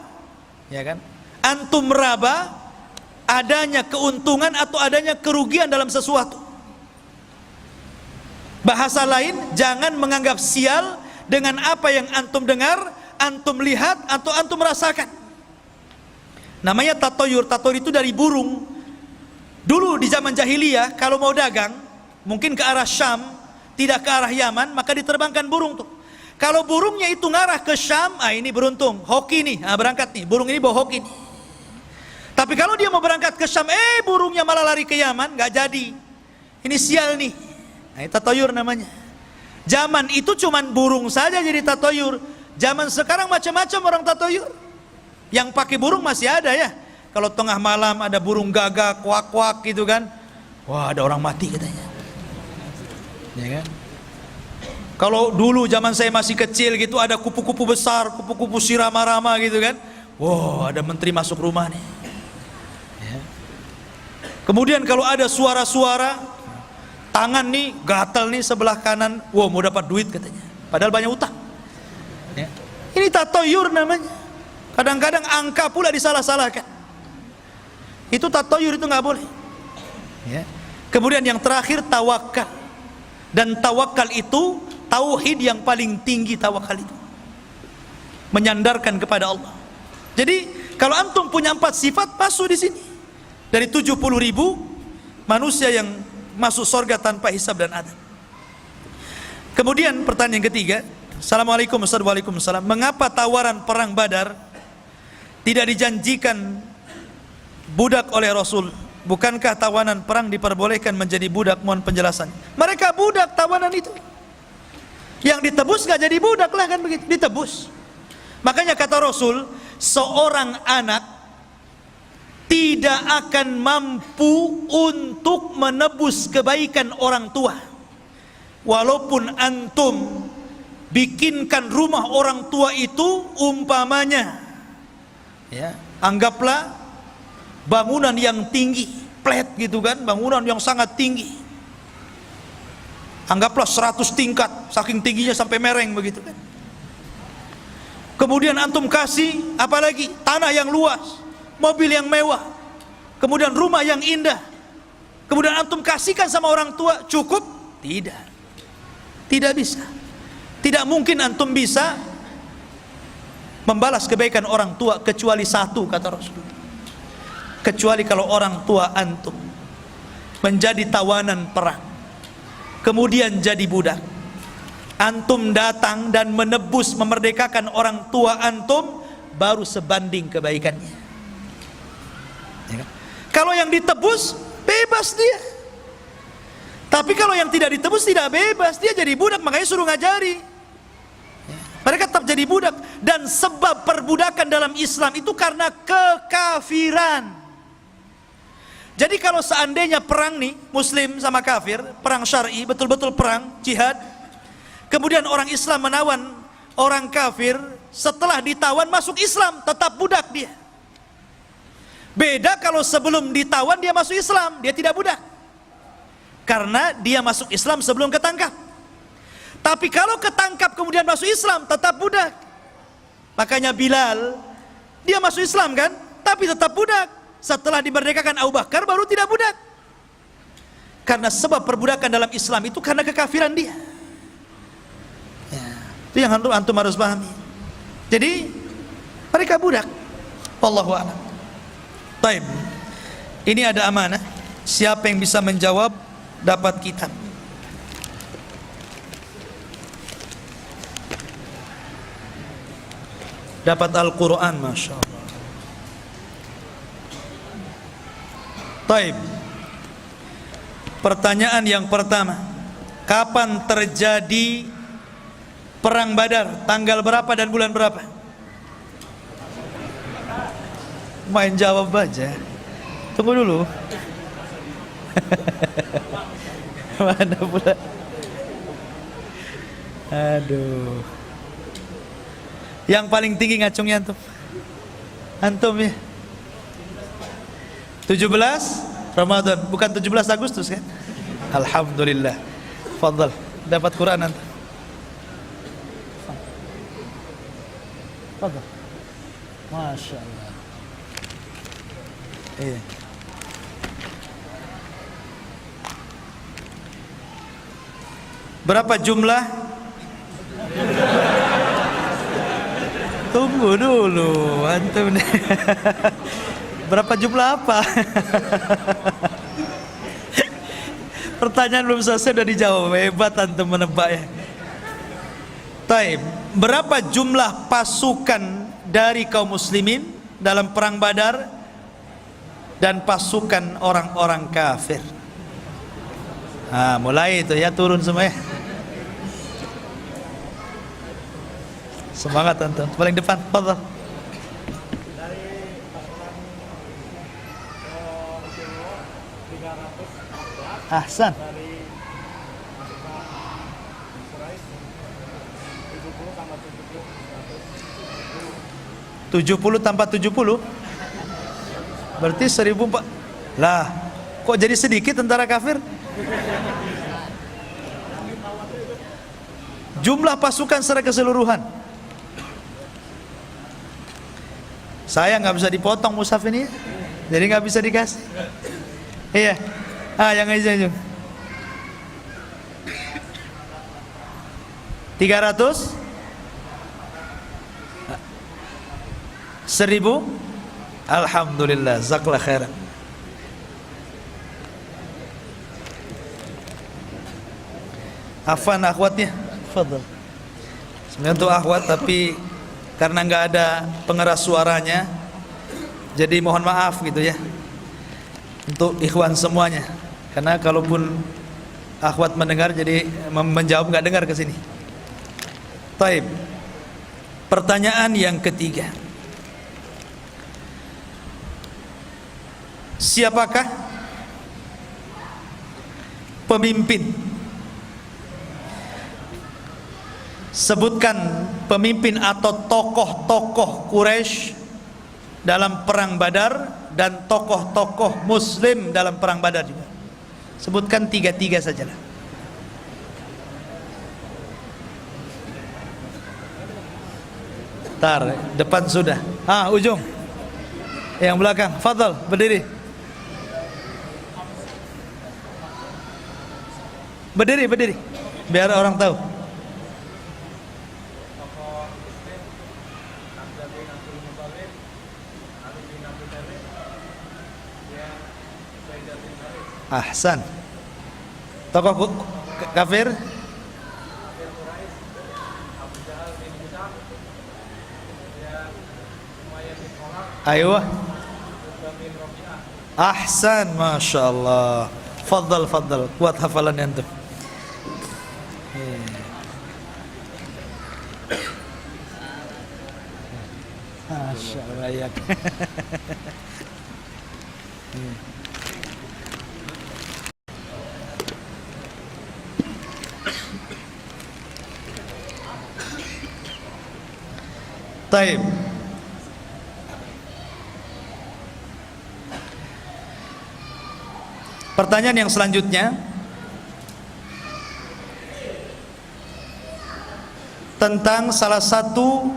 Speaker 2: ya kan? Antum meraba adanya keuntungan atau adanya kerugian dalam sesuatu. Bahasa lain, jangan menganggap sial dengan apa yang antum dengar, antum lihat, atau antum merasakan. Namanya tatoyur. Tatoyur itu dari burung. Dulu di zaman jahiliyah, kalau mau dagang, mungkin ke arah Syam, tidak ke arah Yaman, maka diterbangkan burung tuh. Kalau burungnya itu ngarah ke Syam, ini beruntung, hoki nih, berangkat nih, burung ini bawa hoki nih. Tapi kalau dia mau berangkat ke Syam, burungnya malah lari ke Yaman, nggak jadi. Ini sial nih. Nah, tatoyur namanya. Zaman itu cuman burung saja jadi tatoyur. Zaman sekarang macam-macam orang tatoyur. Yang pakai burung masih ada ya. Kalau tengah malam ada burung gagak, kuak-kuak gitu kan. Wah, ada orang mati katanya. Ya kan? Kalau dulu zaman saya masih kecil gitu, ada kupu-kupu besar, kupu-kupu sirama-rama gitu kan. Wah, ada menteri masuk rumah nih. Ya. Kemudian kalau ada suara-suara, tangan nih gatal nih sebelah kanan, wah mau dapat duit katanya, padahal banyak utang ya. Ini tatoyur namanya. Kadang-kadang angka pula disalah-salahkan. Itu tatoyur, itu nggak boleh ya. Kemudian yang terakhir, tawakal. Dan tawakal itu tauhid yang paling tinggi. Tawakal itu menyandarkan kepada Allah. Jadi kalau antum punya 4 sifat, masuk di sini. Dari 70.000 manusia yang masuk surga tanpa hisab dan adab. Kemudian pertanyaan ketiga, Assalamualaikum Ustaz. Waalaikumsalam. Mengapa tawaran perang Badar tidak dijanjikan budak oleh Rasul. Bukankah tawanan perang diperbolehkan menjadi budak? Mohon penjelasan. Mereka budak tawanan itu. Yang ditebus gak jadi budak lah kan begitu, ditebus. Makanya kata Rasul, seorang anak tidak akan mampu untuk menebus kebaikan orang tua. Walaupun antum bikinkan rumah orang tua itu umpamanya, ya, anggaplah bangunan yang tinggi, flat gitu kan, bangunan yang sangat tinggi. Anggaplah 100 tingkat, saking tingginya sampai mereng begitu kan. Kemudian antum kasih apalagi tanah yang luas, mobil yang mewah, kemudian rumah yang indah. Kemudian antum kasihkan sama orang tua, cukup? Tidak. Tidak bisa. Tidak mungkin antum bisa membalas kebaikan orang tua kecuali satu, kata Rasulullah. Kecuali kalau orang tua antum menjadi tawanan perang, kemudian jadi budak, antum datang dan menebus, memerdekakan orang tua antum, baru sebanding kebaikannya, ya kan? Kalau yang ditebus, bebas dia. Tapi kalau yang tidak ditebus, tidak bebas, dia jadi budak. Makanya suruh ngajari, mereka tetap jadi budak. Dan sebab perbudakan dalam Islam itu karena kekafiran. Jadi kalau seandainya perang nih, muslim sama kafir, perang syar'i, betul-betul perang, jihad, kemudian orang Islam menawan orang kafir, setelah ditawan masuk Islam, tetap budak dia. Beda kalau sebelum ditawan dia masuk Islam, dia tidak budak, karena dia masuk Islam sebelum ketangkap. Tapi kalau ketangkap kemudian masuk Islam, tetap budak. Makanya Bilal, dia masuk Islam kan, tapi tetap budak. Setelah dimerdekakan Abu Bakar baru tidak budak. Karena sebab perbudakan dalam Islam itu karena kekafiran dia, ya, itu yang antum harus pahami. Jadi mereka budak. Wallahu a'lam. Baik. Ini ada amanah. Siapa yang bisa menjawab dapat kitab. Dapat Al-Quran, Masya Allah. Taib. Pertanyaan yang pertama, kapan terjadi perang Badar? Tanggal berapa dan bulan berapa? Main jawab aja. Tunggu dulu. Mana pula? Aduh. Yang paling tinggi ngacungnya antum. Antum ya. 17 Ramadan, bukan 17 Agustus kan? Alhamdulillah. Fadhal, dapat Quran antum. Fadhal. Masya Allah. Iya. Berapa jumlah? Tunggu dulu antum. Berapa jumlah apa? Pertanyaan belum selesai udah dijawab. Hebat antum menebak ya. Taib. Berapa jumlah pasukan dari kaum muslimin dalam perang Badar dan pasukan orang-orang kafir? Mulai itu ya, turun semua ya. Semangat antum. Paling depan, fadhal. Ahsan. 70 tambah 70 berarti 1004. Lah, kok jadi sedikit tentara kafir? Jumlah pasukan secara keseluruhan. Saya nggak bisa dipotong mushaf ini, jadi nggak bisa dikasih. Iya. Yang aja 300 1000. Alhamdulillah, jazakallah khairan. Afwan akhwatnya, fadhal. Sebenarnya untuk akhwat, tapi karena nggak ada pengeras suaranya, Jadi mohon maaf gitu ya untuk ikhwan semuanya, karena kalaupun akhwat mendengar jadi menjawab nggak dengar ke sini. Taib. Pertanyaan yang ketiga. Siapakah pemimpin? Sebutkan pemimpin atau tokoh-tokoh Quraisy dalam perang Badar dan tokoh-tokoh Muslim dalam perang Badar juga. Sebutkan tiga-tiga sajalah. Tar, depan sudah. Ujung. Yang belakang, fadhal, berdiri. Berdiri. Biar orang tahu. Ahsan. Tokoh kafir? Ayo. Ahsan, Masya Allah. Fadal. Kuat hafalan antum. Masya Allah ya. Taib. Pertanyaan yang selanjutnya tentang salah satu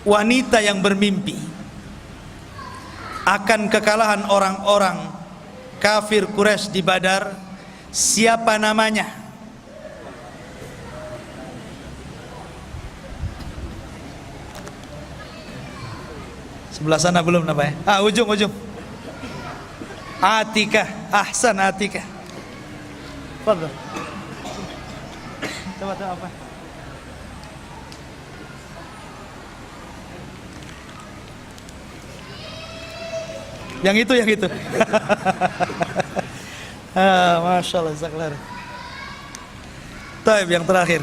Speaker 2: wanita yang bermimpi akan kekalahan orang-orang kafir Quraisy di Badar. Siapa namanya? Sebelah sana belum namanya. Ujung. Atikah. Ahsan, Atikah. Fadhal. Coba apa? Yang itu. Masya Allah, zaklar. Taib, yang terakhir.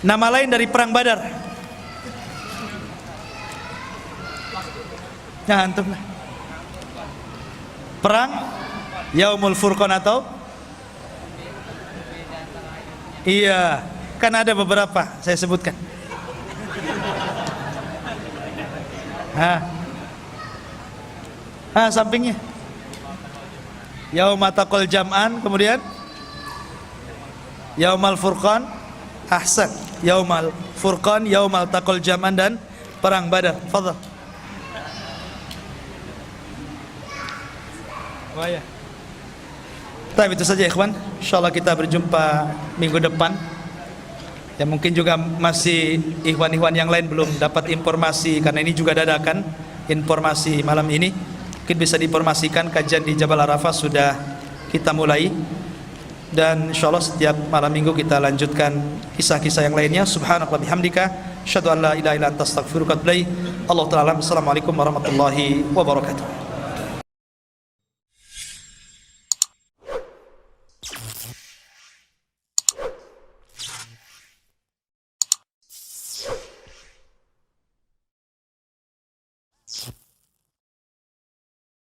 Speaker 2: Nama lain dari perang Badar. Nah, antum lah. Perang Yaumul Furqan atau? Iya, kan ada beberapa saya sebutkan. Sampingnya. Yaumul Taqal Jam'an, kemudian Yaumul Furqan. Ahsan. Yaumul Furqan, Yaumul Taqal Jam'an dan perang Badar. Fadhal. Tapi itu saja ikhwan. Insyaallah kita berjumpa minggu depan. Ya mungkin juga masih ikhwan-ikhwan yang lain belum dapat informasi, karena ini juga dadakan informasi malam ini. Mungkin bisa diinformasikan kajian di Jabal Arafah sudah kita mulai. Dan insyaallah setiap malam minggu kita lanjutkan kisah-kisah yang lainnya. Subhanallah bihamdika, asyhadu an la ilaha illa anta astaghfiruka wa atubu ilaik. Allah Ta'ala. Assalamualaikum warahmatullahi wabarakatuh.